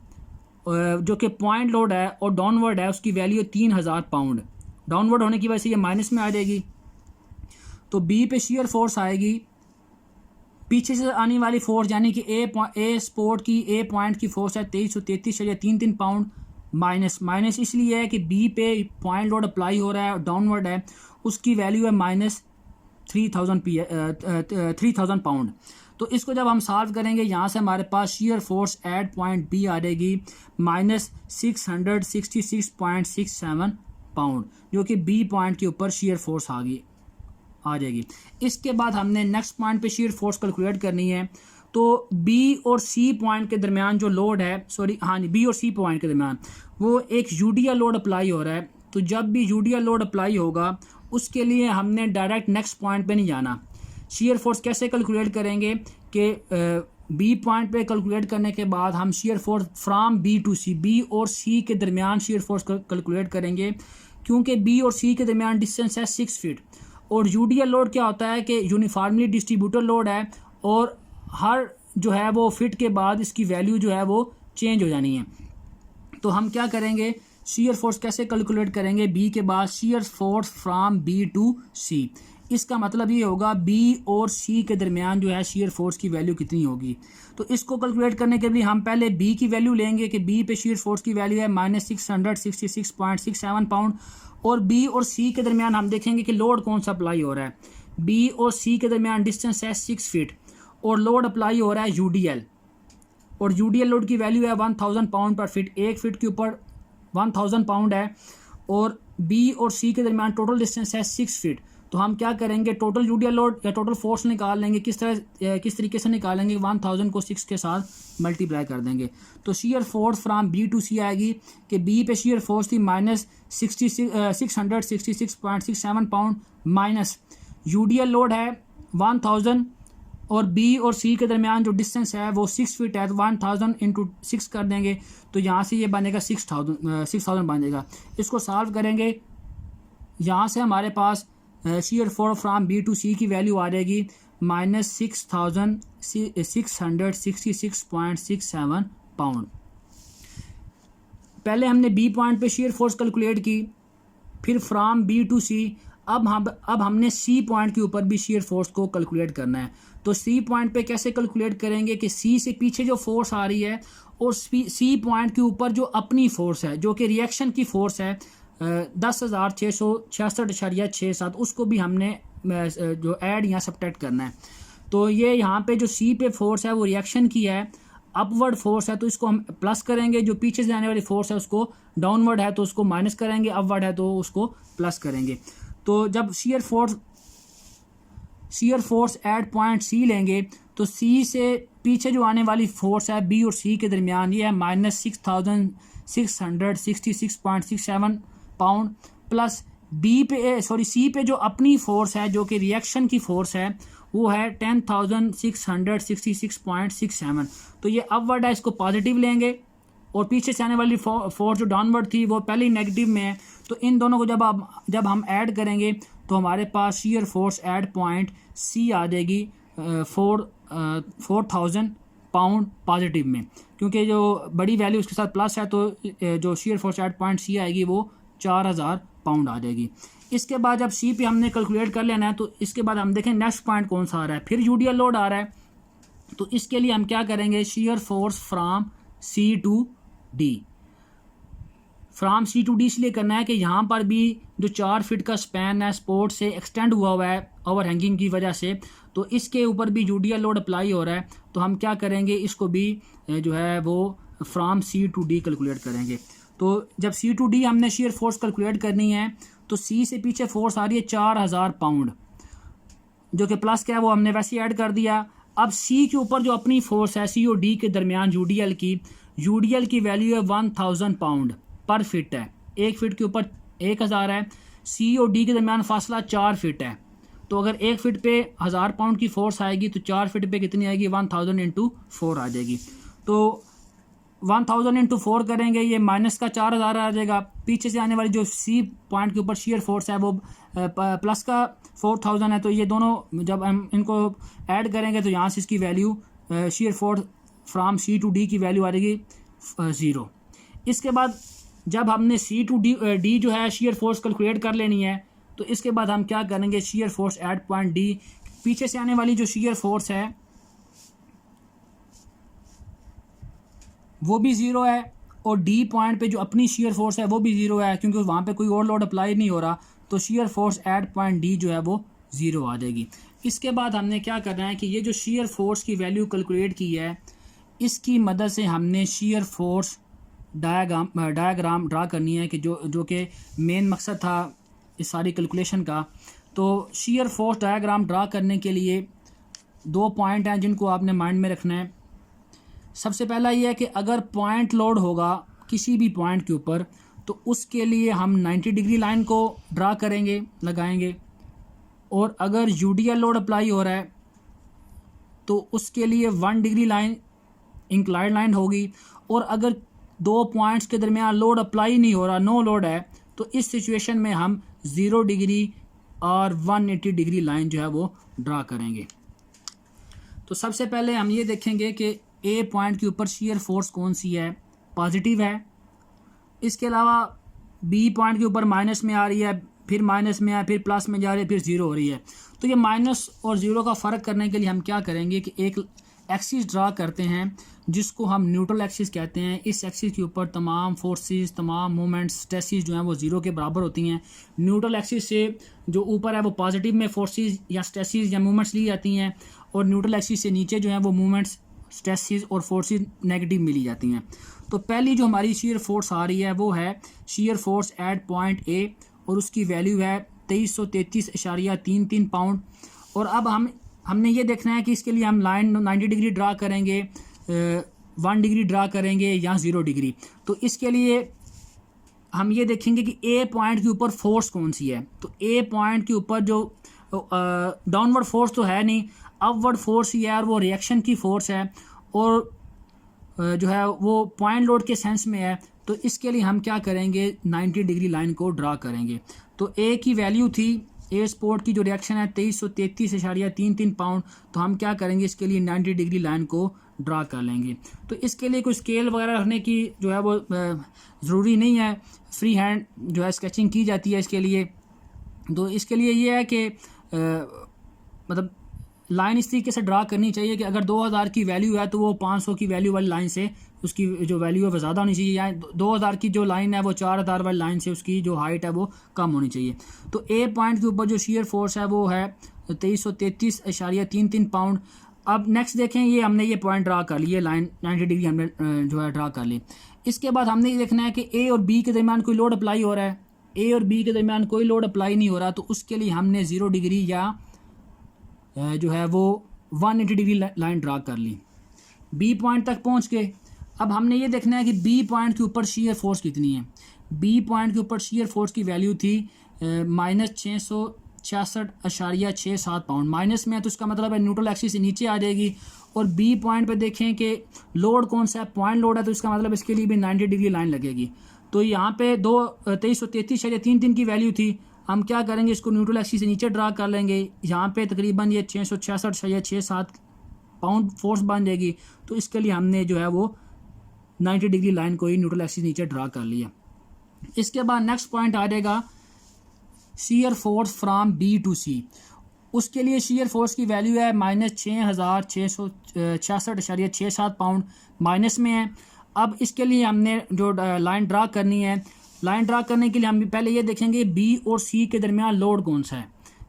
जो कि पॉइंट लोड है और डाउनवर्ड है, उसकी वैल्यू 3000 पाउंड। डाउनवर्ड होने की वजह से ये माइनस में आ जाएगी। तो बी पे शेयर फोर्स आएगी पीछे से आने वाली फोर्स, यानी कि ए स्पोर्ट की ए पॉइंट की फोर्स है 2333.33 पाउंड, माइनस इसलिए है कि बी पे पॉइंट लोड अप्लाई हो रहा है और डाउनवर्ड है, उसकी वैल्यू है -3000 पाउंड। तो इसको जब हम सॉल्व करेंगे, यहाँ से हमारे पास shear force at point B आ जाएगी -666.67 पाउंड, जो कि बी पॉइंट के ऊपर शेयर फोर्स आ जाएगी। इसके बाद हमने नेक्स्ट पॉइंट पे शेयर फोर्स कैलकुलेट करनी है। तो बी और सी पॉइंट के दरमियान जो लोड है, बी और सी पॉइंट के दरमियान वो एक यूडिया लोड अप्लाई हो रहा है। तो जब भी यूडिया लोड अप्लाई होगा, उसके लिए हमने डायरेक्ट नेक्स्ट पॉइंट पे नहीं जाना। शेयर फोर्स कैसे कैलकुलेट करेंगे कि बी पॉइंट पे कैलकुलेट करने के बाद हम shear force from B to C, B और सी के दरमियान शेयर फोर्स कैलकुलेट करेंगे, क्योंकि बी और सी के दरमियान डिस्टेंस है 6 फीट। और यूडिया लोड क्या होता है कि यूनिफॉर्मली डिस्ट्रीब्यूटेड लोड है, और हर जो है वो फिट के बाद इसकी वैल्यू जो है वो चेंज हो जानी है। तो हम क्या करेंगे, शेयर फोर्स कैसे कैलकुलेट करेंगे? बी के बाद shear force from B to C. इसका मतलब ये होगा बी और सी के दरमियान जो है शेयर फोर्स की वैल्यू कितनी होगी। तो इसको कैलकुलेट करने के लिए हम पहले बी की वैल्यू लेंगे कि बी पे शेयर फोर्स की वैल्यू है -666.67 पाउंड, और बी और सी के दरमियान हम देखेंगे कि लोड कौन सा अप्लाई हो रहा है। बी और सी के दरमियान डिस्टेंस है 6 फीट और लोड अप्लाई हो रहा है यूडीएल, और यूडीएल लोड की वैल्यू है 1000 पाउंड पर फिट। एक फिट के ऊपर 1000 पाउंड है, और बी और सी के दरमियान टोटल डिस्टेंस है 6 फीट। तो हम क्या करेंगे, टोटल यूडीएल लोड या टोटल फोर्स निकाल लेंगे। किस तरीके से निकालेंगे? 1000 को 6 के साथ मल्टीप्लाई कर देंगे। तो shear force from B to C आएगी कि बी पे शेयर फोर्स थी -666.67 पाउंड, माइनस यूडीएल लोड है 1000, और बी और सी के दरमियान जो डिस्टेंस है वो 6 फीट है, तो 1000 इंटू 6 कर देंगे, तो यहाँ से ये बनेगा 6000 बन जाएगा। इसको सॉल्व करेंगे, यहाँ से हमारे पास shear force from B to C की वैल्यू आ जाएगी -6666.67 पाउंड। पहले हमने बी पॉइंट पे शेयर फोर्स कैलकुलेट की, फिर फ्राम बी टू सी। अब हमने सी पॉइंट के ऊपर भी शेयर फोर्स को कैलकुलेट करना है। तो सी पॉइंट पे कैसे कैलकुलेट करेंगे कि सी से पीछे जो फोर्स आ रही है और सी पॉइंट के ऊपर जो अपनी फोर्स है, जो कि रिएक्शन की फोर्स है 10,666.67, उसको भी हमने जो ऐड यहाँ सब्ट्रैक्ट करना है। तो ये यहाँ पे जो सी पे फोर्स है वो रिएक्शन की है, अपवर्ड फोर्स है तो इसको हम प्लस करेंगे, जो पीछे से आने वाली फोर्स है उसको डाउनवर्ड है तो उसको माइनस करेंगे, अपवर्ड है तो उसको प्लस करेंगे। तो जब shear force at point C लेंगे, तो सी से पीछे जो आने वाली फोर्स है बी और सी के दरमियान, ये है -6666.67 पाउंड, प्लस सी पे जो अपनी फोर्स है जो कि रिएक्शन की फोर्स है वो है 10,666.67। तो ये अपवर्ड है, इसको पॉजिटिव लेंगे, और पीछे से आने वाली फोर्स जो डाउनवर्ड थी वो पहले ही नेगेटिव में है। तो इन दोनों को जब हम ऐड करेंगे तो हमारे पास shear force at point C आ जाएगी 4000 पाउंड पॉजिटिव में, क्योंकि जो बड़ी वैल्यू उसके साथ प्लस है तो जो shear force at point C आएगी वो 4000 पाउंड आ जाएगी। इसके बाद जब सी पे हमने कैलकुलेट कर लेना है, तो इसके बाद हम देखें नेक्स्ट पॉइंट कौन सा आ रहा है। फिर यूडीएल लोड आ रहा है, तो इसके लिए हम क्या करेंगे, shear force from C to D. From C to D इसलिए करना है कि यहाँ पर भी जो 4 फीट का स्पैन है सपोर्ट से एक्सटेंड हुआ है ओवर हैंगिंग की वजह से, तो इसके ऊपर भी यूडीएल लोड अप्लाई हो रहा है। तो हम क्या करेंगे, इसको भी जो है वो from C to D calculate करेंगे। तो जब सी टू डी हमने शेयर फोर्स कैलकुलेट करनी है तो सी से पीछे फोर्स आ रही है 4000 पाउंड, जो कि प्लस क्या है वो हमने वैसे ही ऐड कर दिया। अब सी के ऊपर जो अपनी फोर्स है सी और डी के दरमियान यूडीएल की वैल्यू है 1000 पाउंड पर फिट है। 1 फीट के ऊपर 1000 है, सी और डी के दरमियान फासला 4 फीट है। तो अगर 1 फीट पे 1000 पाउंड की फोर्स आएगी तो 4 फीट पे कितनी आएगी, 1000 इंटू 4 आ जाएगी। तो 1000 इंटू 4 करेंगे, ये माइनस का 4000 आ जाएगा। पीछे से आने वाली जो सी पॉइंट के ऊपर शेयर फोर्स है वो प्लस का 4000 है। तो ये दोनों जब हम इनको ऐड करेंगे तो यहाँ से इसकी value shear force from C to D की वैल्यू आ जाएगी 0। इसके बाद जब हमने सी टू डी जो है शेयर फोर्स कैलकुलेट कर लेनी है, तो इसके बाद हम क्या करेंगे, shear force at point D, पीछे से आने वाली जो शेयर फोर्स है वो भी 0 है और डी पॉइंट पे जो अपनी शेयर फोर्स है वो भी 0 है, क्योंकि वहाँ पे कोई और लोड अप्लाई नहीं हो रहा। तो shear force at point D जो है वो 0 आ जाएगी। इसके बाद हमने क्या करना है कि ये जो शेयर फोर्स की वैल्यू कैलकुलेट की है, इसकी मदद से हमने शेयर फोर्स डायग्राम ड्रा करनी है कि जो कि मेन मकसद था इस सारी कैलकुलेशन का। तो शेयर फोर्स डायग्राम ड्रा करने के लिए 2 पॉइंट हैं जिनको आपने माइंड में रखना है। सबसे पहला ये है कि अगर पॉइंट लोड होगा किसी भी पॉइंट के ऊपर तो उसके लिए हम 90 डिग्री लाइन को ड्रा करेंगे, लगाएंगे। और अगर यूडीएल लोड अप्लाई हो रहा है तो उसके लिए 1 डिग्री लाइन इंक्लाइंड लाइन होगी। और अगर 2 पॉइंट्स के दरमियान लोड अप्लाई नहीं हो रहा, नो लोड है, तो इस सिचुएशन में हम 0 डिग्री और 180 डिग्री लाइन जो है वो ड्रा करेंगे। तो सबसे पहले हम ये देखेंगे कि ए पॉइंट के ऊपर शेयर फोर्स कौन सी है, पॉजिटिव है। इसके अलावा बी पॉइंट के ऊपर माइनस में आ रही है, फिर माइनस में है, फिर प्लस में जा रही है, फिर 0 हो रही है। तो ये माइनस और 0 का फ़र्क करने के लिए हम क्या करेंगे कि एक एक्सिस ड्रा करते हैं जिसको हम न्यूट्रल एक्सिस कहते हैं। इस एक्सिस के ऊपर तमाम फोर्सेस, तमाम मूवमेंट्स, स्ट्रेसेस जो हैं वो 0 के बराबर होती हैं। न्यूट्रल एक्सिस से जो ऊपर है वो पॉजिटिव में फोर्सेस या स्ट्रेसेस या मूवमेंट्स ली जाती हैं, और न्यूट्रल एक्सिस से नीचे जो है वो मूवमेंट्स, स्ट्रेसेस और फोर्सेस नेगेटिव मिली जाती हैं। तो पहली जो हमारी शेयर फोर्स आ रही है वो है share force at point A, और उसकी वैल्यू है 2333.33 पाउंड। और अब हमने ये देखना है कि इसके लिए हम लाइन 90 डिग्री ड्रा करेंगे, 1 डिग्री ड्रा करेंगे या 0 डिग्री। तो इसके लिए हम ये देखेंगे कि ए पॉइंट के ऊपर फोर्स कौन सी है। तो ए पॉइंट के ऊपर जो डाउनवर्ड फोर्स तो है नहीं, अपवर्ड फोर्स ही है, और वो रिएक्शन की फोर्स है, और जो है वो पॉइंट लोड के सेंस में है। तो इसके लिए हम क्या करेंगे, 90 डिग्री लाइन को ड्रा करेंगे। तो ए की वैल्यू थी, ए स्पोर्ट की जो रिएक्शन है 2333.33 पाउंड। तो हम क्या करेंगे, इसके लिए 90 डिग्री लाइन को ड्रा कर लेंगे। तो इसके लिए कोई स्केल वगैरह रखने की जो है वो ज़रूरी नहीं है, फ्री हैंड जो है स्केचिंग की जाती है इसके लिए। तो इसके लिए ये है कि मतलब लाइन इस तरीके से ड्रा करनी चाहिए कि अगर 2000 की वैल्यू है तो वो 500 की वैल्यू वाली लाइन से उसकी जो वैल्यू है वो ज़्यादा होनी चाहिए, या 2000 की जो लाइन है वो 4000 वाली लाइन से उसकी जो हाइट है वो कम होनी चाहिए। तो ए पॉइंट के ऊपर जो शेयर फोर्स है वो है 2333.33 पाउंड। अब नेक्स्ट देखें, ये हमने ये पॉइंट ड्रा कर लिए, लाइन 90 डिग्री हमने जो है ड्रा कर ली। इसके बाद हमने ये देखना है कि ए और बी के दरमियान कोई लोड अप्लाई हो रहा है। ए और बी के दरमियान कोई लोड अप्लाई नहीं हो रहा, तो उसके लिए हमने 0 डिग्री या जो है वो 180 डिग्री लाइन ड्रा कर ली। बी पॉइंट तक पहुंच के अब हमने ये देखना है कि बी पॉइंट के ऊपर शेयर फोर्स कितनी है। बी पॉइंट के ऊपर शेयर फोर्स की वैल्यू थी -666.67 पाउंड। माइनस में है तो इसका मतलब है न्यूट्रल एक्सिस से नीचे आ जाएगी। और बी पॉइंट पे देखें कि लोड कौन सा है, पॉइंट लोड है, तो इसका मतलब इसके लिए भी 90 डिग्री लाइन लगेगी। तो यहाँ पे 2333.33 की वैल्यू थी। हम क्या करेंगे, इसको न्यूट्रल एक्सिस से नीचे ड्रा कर लेंगे। यहाँ पे तकरीबन ये 666.67 पाउंड फोर्स बन जाएगी। तो इसके लिए हमने जो है वो 90 डिग्री लाइन को ही न्यूट्रल एक्सिस नीचे ड्रा कर लिया। इसके बाद नेक्स्ट पॉइंट आ जाएगा shear force from B to C. उसके लिए शेयर फोर्स की वैल्यू है -6666.67 पाउंड, माइनस में है। अब इसके लिए हमने जो लाइन ड्रा करनी है, लाइन ड्रा करने के लिए हम पहले ये देखेंगे बी और सी के दरमियान लोड कौन सा है।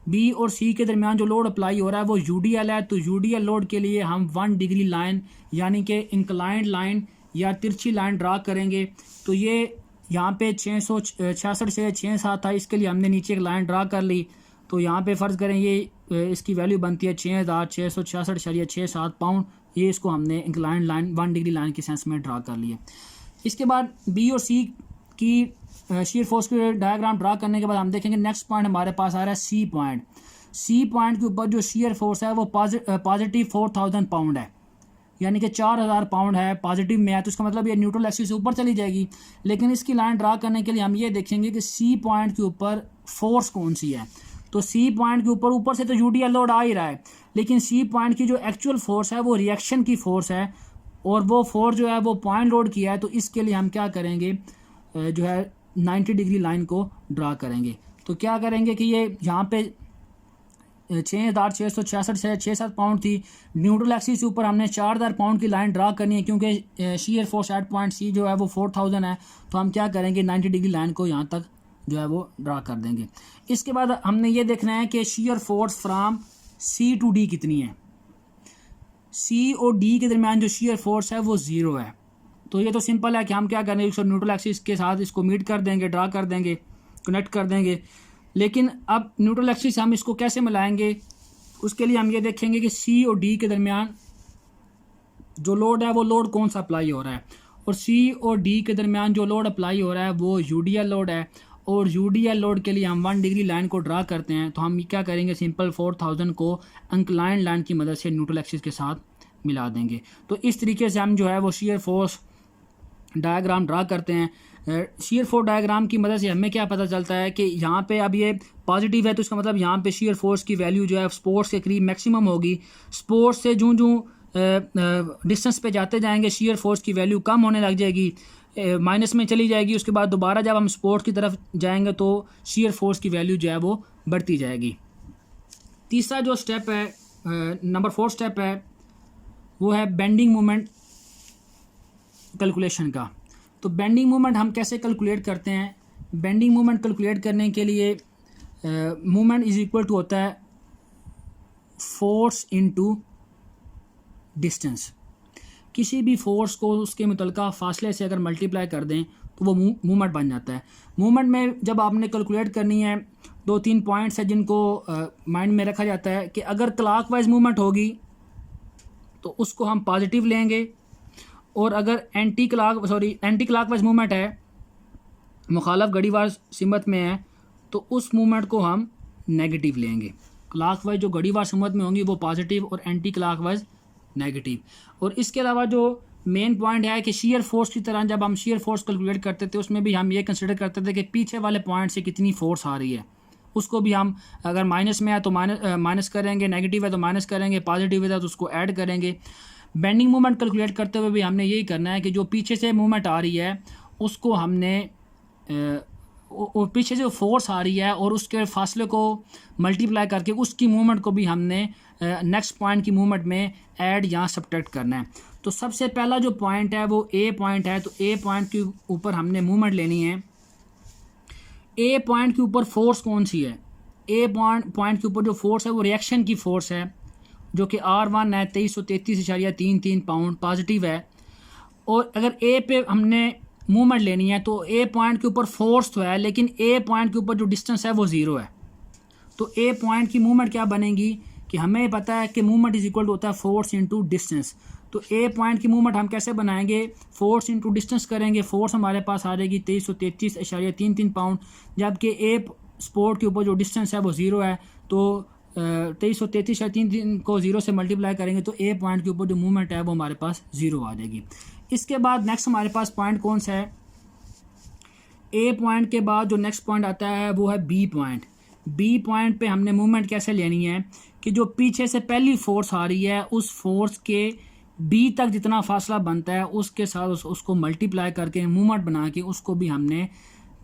बी और सी के दरमियान जो लोड अप्लाई हो रहा है वो यूडीएल है। तो यूडीएल लोड के लिए हम 1 डिग्री लाइन यानी कि इंक्लाइंड लाइन या तिरछी लाइन ड्रा करेंगे। तो ये यहाँ पे 666 से 6,7 था, इसके लिए हमने नीचे एक लाइन ड्रा कर ली। तो यहाँ पे फ़र्ज़ करें ये इसकी वैल्यू बनती है 6,666.67 पाउंड। ये इसको हमने इंक्लाइंड लाइन 1 डिग्री लाइन के सेंस में ड्रा कर लिया। इसके बाद बी और सी की शीयर फोर्स की डायग्राम ड्रा करने के बाद हम देखेंगे नेक्स्ट पॉइंट हमारे पास आ रहा है सी पॉइंट। सी पॉइंट के ऊपर जो शीयर फोर्स है वो पॉजिटिव 4,000 पाउंड है, यानी कि 4,000 पाउंड है, पॉजिटिव में है। तो इसका मतलब ये न्यूट्रल एक्सिस से ऊपर चली जाएगी। लेकिन इसकी लाइन ड्रा करने के लिए हम ये देखेंगे कि सी पॉइंट के ऊपर फोर्स कौन सी है। तो सी पॉइंट के ऊपर से तो यूडीएल लोड आ ही रहा है, लेकिन सी पॉइंट की जो एक्चुअल फोर्स है वो रिएक्शन की फोर्स है, और वो फोर्स जो है वो पॉइंट लोड किया है। तो इसके लिए हम क्या करेंगे, जो है 90 डिग्री लाइन को ड्रा करेंगे। तो क्या करेंगे कि ये यहाँ पे 6,666 से 6,7 पाउंड थी, न्यूट्रल एक्सिस के ऊपर हमने 4,000 पाउंड की लाइन ड्रा करनी है, क्योंकि shear force at point C जो है वो 4,000 है। तो हम क्या करेंगे 90 डिग्री लाइन को यहाँ तक जो है वो ड्रा कर देंगे। इसके बाद हमने ये देखना है कि shear force from C to D कितनी है। सी और डी के दरमियान जो शीयर फोर्स है वो 0 है। तो ये तो सिंपल है कि हम क्या करेंगे, इसको न्यूट्रल एक्सिस के साथ इसको मीट कर देंगे, ड्रा कर देंगे, कनेक्ट कर देंगे। लेकिन अब न्यूट्रल एक्सिस हम इसको कैसे मिलाएंगे, उसके लिए हम ये देखेंगे कि सी और डी के दरमियान जो लोड है वो लोड कौन सा अप्लाई हो रहा है। और सी और डी के दरमियान जो लोड अप्लाई हो रहा है वो यूडीएल लोड है। और यूडीएल लोड के लिए हम 1 डिग्री लाइन को ड्रा करते हैं। तो हम क्या करेंगे, सिंपल 4,000 को इंक्लाइंड लाइन की मदद से न्यूट्रल एक्सिस के साथ मिला देंगे। तो इस तरीके से हम जो है वो शीयर फोर्स डायग्राम ड्रा करते हैं। शीयर फोर्स डायग्राम की मदद से हमें क्या पता चलता है कि यहाँ पे अब ये पॉजिटिव है, तो इसका मतलब यहाँ पे शीयर फोर्स की वैल्यू जो है स्पोर्ट्स के करीब मैक्सिमम होगी। स्पोर्ट्स से जो डिस्टेंस पे जाते जाएंगे शीयर फोर्स की वैल्यू कम होने लग जाएगी, माइनस में चली जाएगी। उसके बाद दोबारा जब हम स्पोर्ट्स की तरफ जाएंगे तो शीयर फोर्स की वैल्यू जो है वो बढ़ती जाएगी। तीसरा जो स्टेप है, नंबर 4 स्टेप है, वो है बेंडिंग मोमेंट कैलकुलेशन का। तो बेंडिंग मोमेंट हम कैसे कैलकुलेट करते हैं। बेंडिंग मोमेंट कैलकुलेट करने के लिए मोमेंट इज इक्वल टू होता है फोर्स इनटू डिस्टेंस। किसी भी फोर्स को उसके मुतल्लिका फासले से अगर मल्टीप्लाई कर दें तो वो मूवमेंट बन जाता है। मूवमेंट में जब आपने कैलकुलेट करनी है 2-3 पॉइंट्स है जिनको माइंड में रखा जाता है कि अगर क्लॉकवाइज मूवमेंट होगी तो उसको हम पॉजिटिव लेंगे, और अगर एंटी क्लॉकवाइज मूवमेंट है, मुखालफ घड़ीवार सिमत में है, तो उस मूवमेंट को हम नेगेटिव लेंगे। क्लॉकवाइज जो घड़ीवार सिमत में होंगी वो पॉजिटिव और एंटी क्लॉकवाइज नेगेटिव। और इसके अलावा जो मेन पॉइंट है कि शेयर फोर्स की तरह जब हम शेयर फोर्स कैलकुलेट करते थे उसमें भी हम ये कंसिडर करते थे कि पीछे वाले पॉइंट से कितनी फोर्स आ रही है। उसको भी हम अगर माइनस में है तो माइनस करेंगे, नेगेटिव है तो माइनस करेंगे, पॉजिटिव है तो उसको ऐड करेंगे। बेंडिंग मूवमेंट कैलकुलेट करते हुए भी हमने यही करना है कि जो पीछे से मूवमेंट आ रही है उसको हमने पीछे से फोर्स आ रही है और उसके फासले को मल्टीप्लाई करके उसकी मूवमेंट को भी हमने नेक्स्ट पॉइंट की मूवमेंट में ऐड या सब्ट्रैक्ट करना है। तो सबसे पहला जो पॉइंट है वो ए पॉइंट है। तो ए पॉइंट के ऊपर हमने मूवमेंट लेनी है। ए पॉइंट के ऊपर फोर्स कौन सी है। ए पॉइंट के ऊपर जो फोर्स है वो रिएक्शन की फोर्स है जो कि R1 है 2333.33 पाउंड पॉजिटिव है। और अगर ए पे हमने मूवमेंट लेनी है तो ए पॉइंट के ऊपर फोर्स तो है लेकिन ए पॉइंट के ऊपर जो डिस्टेंस है वो 0 है। तो ए पॉइंट की मूवमेंट क्या बनेगी कि हमें पता है कि मूवमेंट इज इक्वल टू होता है फोर्स इनटू डिस्टेंस। तो ए पॉइंट की मूवमेंट हम कैसे बनाएंगे, फोर्स इनटू डिस्टेंस करेंगे। फोर्स हमारे पास आ जाएगी 2333.33 पाउंड, जबकि ए स्पोर्ट के ऊपर जो डिस्टेंस है वो 0 है। तो 2333.33 को 0 से मल्टीप्लाई करेंगे तो ए पॉइंट के ऊपर जो मूवमेंट है वो हमारे पास 0 आ जाएगी। इसके बाद नेक्स्ट हमारे पास पॉइंट कौन सा है। ए पॉइंट के बाद जो नेक्स्ट पॉइंट आता है वो है बी पॉइंट। बी पॉइंट पे हमने मूवमेंट कैसे लेनी है कि जो पीछे से पहली फोर्स आ रही है उस फोर्स के बी तक जितना फासला बनता है उसके साथ उसको मल्टीप्लाई करके मूवमेंट बना के उसको भी हमने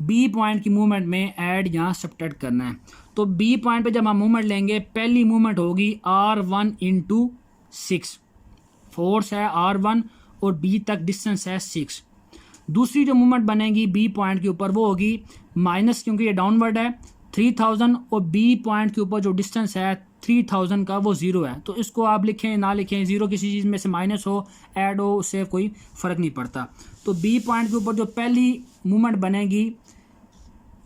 बी पॉइंट की मूवमेंट में ऐड या सब्ट्रैक्ट करना है। तो बी पॉइंट पे जब हम मूवमेंट लेंगे पहली मूवमेंट होगी R1 × 6। फोर्स है R1 और बी तक डिस्टेंस है 6। दूसरी जो मूवमेंट बनेगी बी पॉइंट के ऊपर वो होगी माइनस, क्योंकि ये डाउनवर्ड है, 3000 और बी पॉइंट के ऊपर जो डिस्टेंस है 3000 का वो 0 है। तो इसको आप लिखें ना लिखें, 0 किसी चीज़ में से माइनस हो ऐड हो उससे कोई फ़र्क नहीं पड़ता। तो बी पॉइंट के ऊपर जो पहली मूवमेंट बनेगी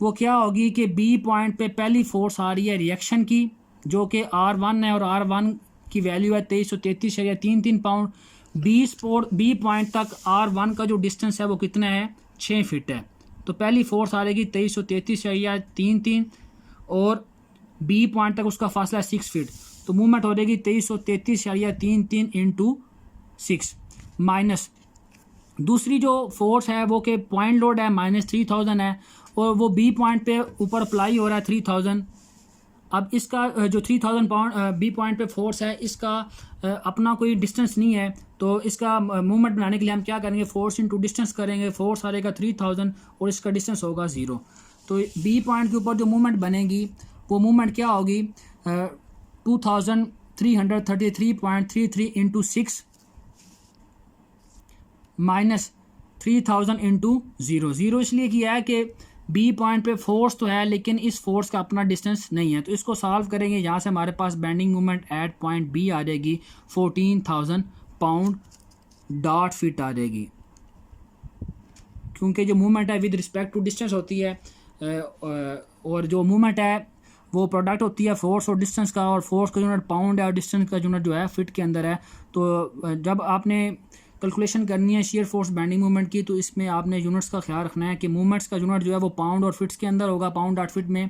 वो क्या होगी कि बी पॉइंट पे पहली फोर्स आ रही है रिएक्शन की, जो कि R1 है और R1 की वैल्यू है 2333 पाउंड। बी पॉइंट तक R1 का जो डिस्टेंस है वो कितना है, 6 फीट है। तो पहली फोर्स आ रहेगी 2333 और बी पॉइंट तक उसका फासला है 6 फीट। तो मूवमेंट हो जाएगी 2333 इंटू 6 माइनस दूसरी जो फोर्स है वो कि पॉइंट लोड है -3000 है और वो बी पॉइंट पे ऊपर अप्लाई हो रहा है 3000। अब इसका जो 3000 पाउंड बी पॉइंट पे फोर्स है इसका अपना कोई डिस्टेंस नहीं है, तो इसका मूवमेंट बनाने के लिए हम क्या करेंगे, फोर्स इंटू डिस्टेंस करेंगे। फोर्स आ रहेगा 3000 और इसका डिस्टेंस होगा 0। तो बी पॉइंट के ऊपर जो मूवमेंट बनेगी वो मूवमेंट क्या होगी, 2333.33 इंटू 6 माइनस 3000 इंटू 0 इसलिए किया है कि बी पॉइंट पे फोर्स तो है लेकिन इस फोर्स का अपना डिस्टेंस नहीं है। तो इसको सॉल्व करेंगे, यहाँ से हमारे पास bending movement at point B आ जाएगी 14,000 पाउंड डॉट फिट आ जाएगी, क्योंकि जो मूवमेंट है विद रिस्पेक्ट टू डिस्टेंस होती है और जो मूवमेंट है वो प्रोडक्ट होती है फोर्स और डिस्टेंस का, और फोर्स का यूनिट पाउंड है और डिस्टेंस का यूनिट जो है फिट के अंदर है। तो जब आपने कैलकुलेशन करनी है शेयर फोर्स बेंडिंग मूवमेंट की तो इसमें आपने यूनिट्स का ख्याल रखना है कि मूवमेंट्स का यूनिट जो है वो पाउंड और फिट्स के अंदर होगा, पाउंड डॉट फिट में,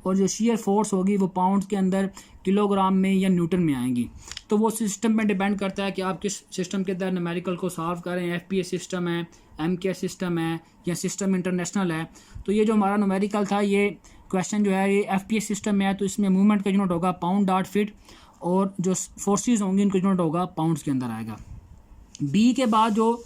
और जो शेयर फोर्स होगी वो पाउंड के अंदर किलोग्राम में या न्यूटन में आएंगी। तो वो सिस्टम पे डिपेंड करता है कि आप किस सिस्टम के अंदर न्यूमेरिकल को सॉल्व करें, FPS सिस्टम है, MKS सिस्टम है या सिस्टम इंटरनेशनल है। तो ये जो हमारा न्यूमेरिकल था ये क्वेश्चन जो है ये FPS सिस्टम में है, तो इसमें मूवमेंट का यूनिट होगा पाउंड डॉट फिट और जो फोर्सेज होंगी उनका यूनिट होगा पाउंड्स के अंदर आएगा। बी के बाद जो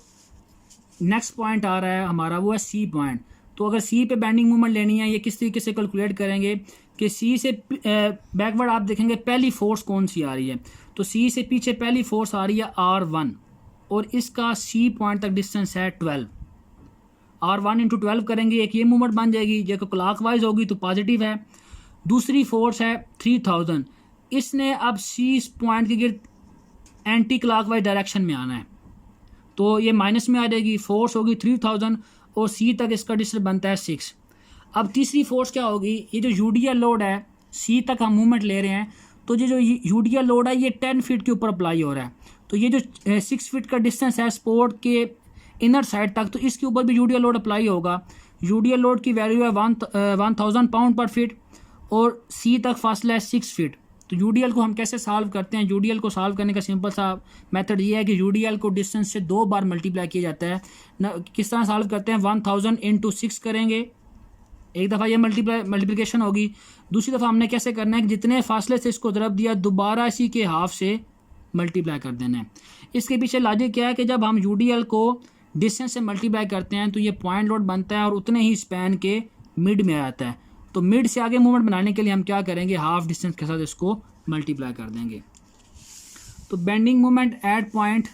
नेक्स्ट पॉइंट आ रहा है हमारा वो है सी पॉइंट। तो अगर सी पे बेंडिंग मूवमेंट लेनी है ये किस तरीके से कैलकुलेट करेंगे कि सी से बैकवर्ड आप देखेंगे पहली फोर्स कौन सी आ रही है। तो सी से पीछे पहली फोर्स आ रही है R1 और इसका सी पॉइंट तक डिस्टेंस है 12। R1 इंटू 12 करेंगे, एक ये मूवमेंट बन जाएगी जो कि क्लॉकवाइज होगी तो पॉजिटिव है। दूसरी फोर्स है 3000, इसने अब सी पॉइंट के गिर्द एंटी क्लॉकवाइज डायरेक्शन में आना है, तो ये माइनस में आ जाएगी। फोर्स होगी 3000 और सी तक इसका डिस्टेंस बनता है 6। अब तीसरी फोर्स क्या होगी, ये जो यूडीएल लोड है सी तक हम मूवमेंट ले रहे हैं, तो ये जो यूडीएल लोड है ये 10 फीट के ऊपर अप्लाई हो रहा है। तो ये जो 6 फीट का डिस्टेंस है सपोर्ट के इनर साइड तक, तो इसके ऊपर भी यूडीएल लोड अप्लाई होगा। यूडीएल लोड की वैल्यू है 1000 पाउंड पर फीट और सी तक फासला है 6 फीट। तो यूडीएल को हम कैसे सॉल्व करते हैं, यूडीएल को सॉल्व करने का सिंपल सा मेथड ये है कि यूडीएल को डिस्टेंस से 2 बार मल्टीप्लाई किया जाता है ना। किस तरह सॉल्व करते हैं, 1000 इंटू 6 करेंगे, एक दफ़ा ये मल्टीप्लिकेशन होगी। दूसरी दफ़ा हमने कैसे करना है कि जितने फासले से इसको ज़रब दिया दोबारा इसी के हाफ से मल्टीप्लाई कर देना है। इसके पीछे लॉजिक क्या है कि जब हम यूडीएल को डिस्टेंस से मल्टीप्लाई करते हैं तो ये पॉइंट लोड बनता है और उतने ही स्पैन के मिड में आ जाता है। तो मिड से आगे मूवमेंट बनाने के लिए हम क्या करेंगे, हाफ डिस्टेंस के साथ इसको मल्टीप्लाई कर देंगे। तो bending movement at point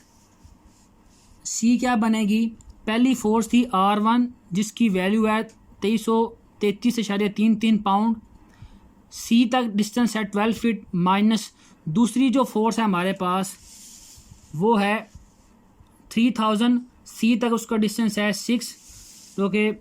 C क्या बनेगी, पहली फोर्स थी R1 जिसकी वैल्यू है 2333.33 पाउंड, सी तक डिस्टेंस है 12 फीट, माइनस दूसरी जो फोर्स है हमारे पास वो है 3000, सी तक उसका डिस्टेंस है 6, जो कि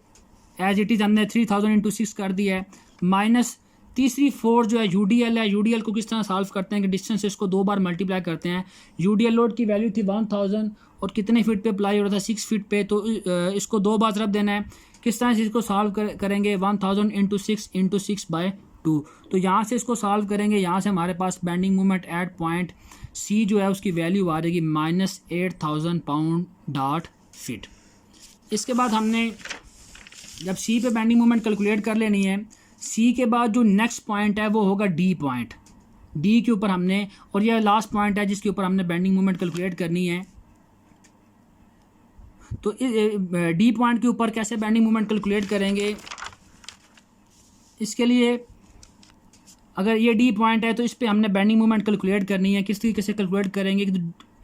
एज इट इज़ हमने 3000 इंटू 6 कर दिया है, माइनस तीसरी फोर्स जो है यूडीएल है। यूडीएल को किस तरह सॉल्व करते हैं कि डिस्टेंस इसको 2 बार मल्टीप्लाई करते हैं। यूडीएल लोड की वैल्यू थी 1000 और कितने फीट पे अप्लाई हो रहा था, 6 फीट पे, तो इसको 2 बार ज़रब देना है। किस तरह से इसको सॉल्व करेंगे, 1000 इंटू 6 इंटू 6/2। तो यहाँ से इसको सॉल्व करेंगे, यहाँ से हमारे पास bending movement at point C जो है उसकी वैल्यू आ जाएगी -8000 पाउंड डॉट फिट। इसके बाद हमने जब सी पे बेंडिंग मूवमेंट कैलकुलेट कर लेनी है, सी के बाद जो नेक्स्ट पॉइंट है वो होगा डी पॉइंट। डी के ऊपर हमने, और यह लास्ट पॉइंट है जिसके ऊपर हमने बेंडिंग मूवमेंट कैलकुलेट करनी है। तो डी पॉइंट के ऊपर कैसे बेंडिंग मूवमेंट कैलकुलेट करेंगे, इसके लिए अगर ये डी पॉइंट है तो इस पर हमने बेंडिंग मूवमेंट कैलकुलेट करनी है। किस तरीके से कैलकुलेट करेंगे,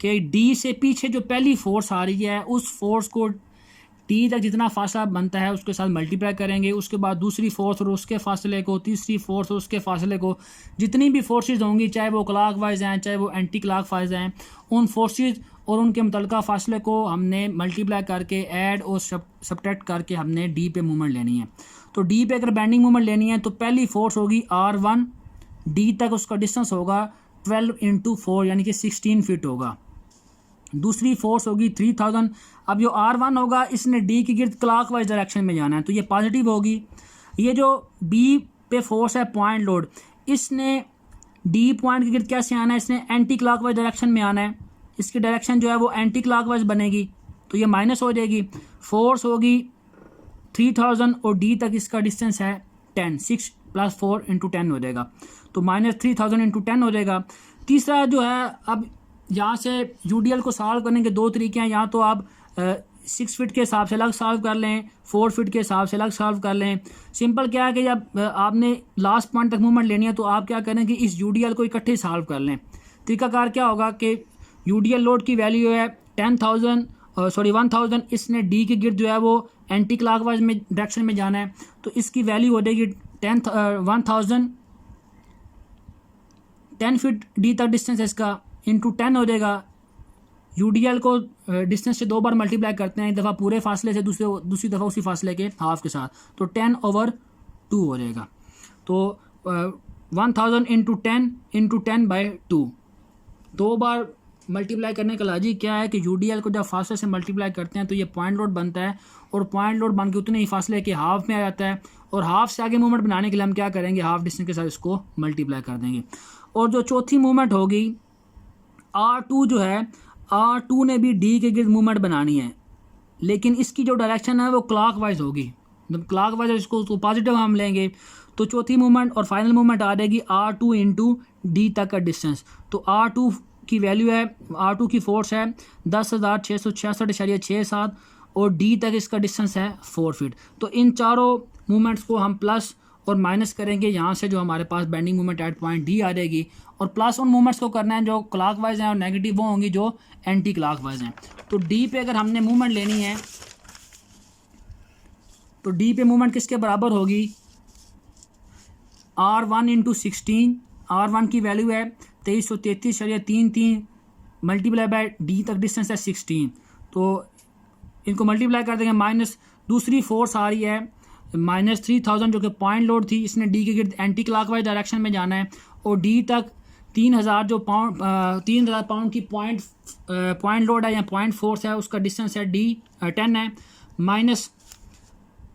कि डी से पीछे जो पहली फोर्स आ रही है उस फोर्स को टी तक जितना फासला बनता है उसके साथ मल्टीप्लाई करेंगे, उसके बाद दूसरी फोर्स और उसके फासले को, तीसरी फोर्स और उसके फासले को, जितनी भी फोर्सेज होंगी चाहे वो क्लॉक वाइज हैं चाहे वो एंटी क्लॉक वाइज हैं, उन फोर्सेज और उनके मुतल्लिका फासले को हमने मल्टीप्लाई करके ऐड और सब्ट्रैक्ट करके हमने डी पे मूवमेंट लेनी है। तो डी पे अगर बेंडिंग मूवमेंट लेनी है तो पहली फोर्स होगी R1, डी तक उसका डिस्टेंस होगा 12 × 4 यानी कि 16 फीट होगा। दूसरी फोर्स होगी 3000। अब जो R1 होगा इसने डी के गिर्द क्लॉकवाइज डायरेक्शन में जाना है तो ये पॉजिटिव होगी। ये जो बी पे फोर्स है पॉइंट लोड, इसने डी पॉइंट के गिर्द कैसे आना है, इसने एंटी क्लॉकवाइज डायरेक्शन में आना है, इसकी डायरेक्शन जो है वो एंटी क्लॉकवाइज बनेगी तो ये माइनस हो जाएगी। फोर्स होगी 3000 और डी तक इसका डिस्टेंस है 10, 6 + 4 × 10 हो जाएगा तो -3000 × 10 हो जाएगा। तीसरा जो है, अब यहाँ से यूडीएल को सॉल्व करने के दो तरीके हैं, या तो आप 6 फीट के हिसाब से अलग सॉल्व कर लें, 4 फीट के हिसाब से अलग सॉल्व कर लें। सिंपल क्या है कि जब आपने लास्ट पॉइंट तक मूवमेंट लेनी है तो आप क्या करें कि इस यूडीएल को इकट्ठे सॉल्व कर लें। तरीकाकार क्या होगा कि यूडीएल लोड की वैल्यू है 1000, इसने डी के गिर्द जो है वो एंटी क्लॉकवाइज में डायरेक्शन में जाना है तो इसकी वैल्यू हो जाएगी 10 फीट डी तक डिस्टेंस है इसका इंटू 10 हो जाएगा। यूडीएल को डिस्टेंस से 2 बार मल्टीप्लाई करते हैं, एक दफ़ा पूरे फासले से, दूसरी दफ़ा उसी फासले के हाफ के साथ, तो 10/2 हो जाएगा। तो 1000 × 10 × 10/2, 2 बार मल्टीप्लाई करने का लॉजिक क्या है कि यूडीएल को जब फासले से मल्टीप्लाई करते हैं तो ये पॉइंट लोड बनता है और पॉइंट लोड बन के उतने ही फासले के हाफ में आ जाता है और हाफ से आगे मूवमेंट बनाने के लिए हम क्या करेंगे, हाफ डिस्टेंस के साथ इसको मल्टीप्लाई कर देंगे। और जो चौथी मूवमेंट होगी R2 जो है, R2 ने भी डी के गिर्द मूवमेंट बनानी है लेकिन इसकी जो डायरेक्शन है वो क्लॉकवाइज होगी। जब क्लॉकवाइज इसको पॉजिटिव हम लेंगे तो चौथी मूवमेंट और फाइनल मूवमेंट आ जाएगी R2 × डी तक का डिस्टेंस। तो R2 की वैल्यू है, R2 की फोर्स है 10,666.67 और डी तक इसका डिस्टेंस है 4 फीट। तो इन चारों मूवमेंट्स को हम प्लस और माइनस करेंगे, यहाँ से जो हमारे पास bending movement at point D आ जाएगी और प्लस उन मूवमेंट्स को करना है जो क्लॉकवाइज हैं और नेगेटिव वो होंगी जो एंटी क्लॉकवाइज हैं। तो डी पे अगर हमने मूवमेंट लेनी है तो डी पे मूवमेंट किसके बराबर होगी, R1 × 16। R1 की वैल्यू है 2333.33 मल्टीप्लाई बाय डी तक डिस्टेंस है 16, तो इनको मल्टीप्लाई कर देंगे। माइनस दूसरी फोर्स आ रही है -3000 जो कि पॉइंट लोड थी, इसने डी के गिर्द एंटी क्लॉकवाइज डायरेक्शन में जाना है और डी तक 3000 पाउंड की पॉइंट लोड है या पॉइंट फोर्स है, उसका डिस्टेंस है डी 10 है। माइनस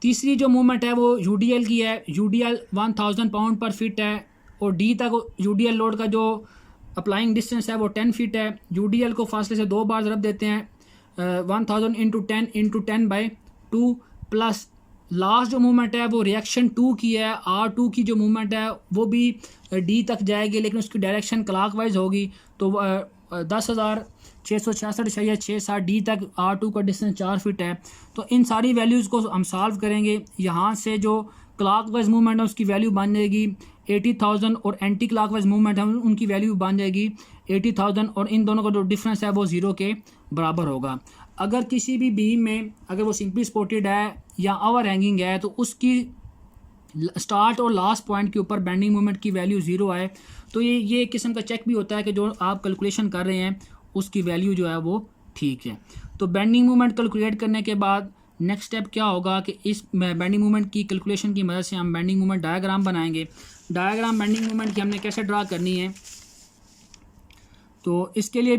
तीसरी जो मूवमेंट है वो यूडीएल की है, यूडीएल 1000 पाउंड पर फिट है और डी तक यूडीएल लोड का जो अप्लाइंग डिस्टेंस है वो 10 फीट है। यूडीएल को फासले से 2 बार ज़रब देते हैं 1000 × 10 × 10/2 प्लस लास्ट जो मूवमेंट है वो रिएक्शन 2 की है। R2 की जो मूवमेंट है वो भी डी तक जाएगी लेकिन उसकी डायरेक्शन क्लॉकवाइज होगी तो 10,666.67 डी तक R2 का डिस्टेंस 4 फीट है। तो इन सारी वैल्यूज़ को हम सॉल्व करेंगे। यहाँ से जो क्लॉकवाइज मूवमेंट है उसकी वैल्यू बन जाएगी 80,000 और एंटी क्लॉकवाइज मूवमेंट है उनकी वैल्यू बन जाएगी 80,000 और इन दोनों का जो डिफरेंस है वो 0 के बराबर होगा। अगर किसी भी बीम में अगर वो सिंपली सपोर्टेड है या ओवर हैंगिंग है तो उसकी स्टार्ट और लास्ट पॉइंट के ऊपर बेंडिंग मोमेंट की वैल्यू 0 आए तो ये एक किस्म का चेक भी होता है कि जो आप कैलकुलेशन कर रहे हैं उसकी वैल्यू जो है वो ठीक है। तो बेंडिंग मोमेंट कैलकुलेट करने के बाद नेक्स्ट स्टेप क्या होगा कि इस बेंडिंग मोमेंट की कैलकुलेशन की मदद से हम बेंडिंग मोमेंट डायग्राम बनाएंगे। डायग्राम बेंडिंग मोमेंट की हमने कैसे ड्रा करनी है, तो इसके लिए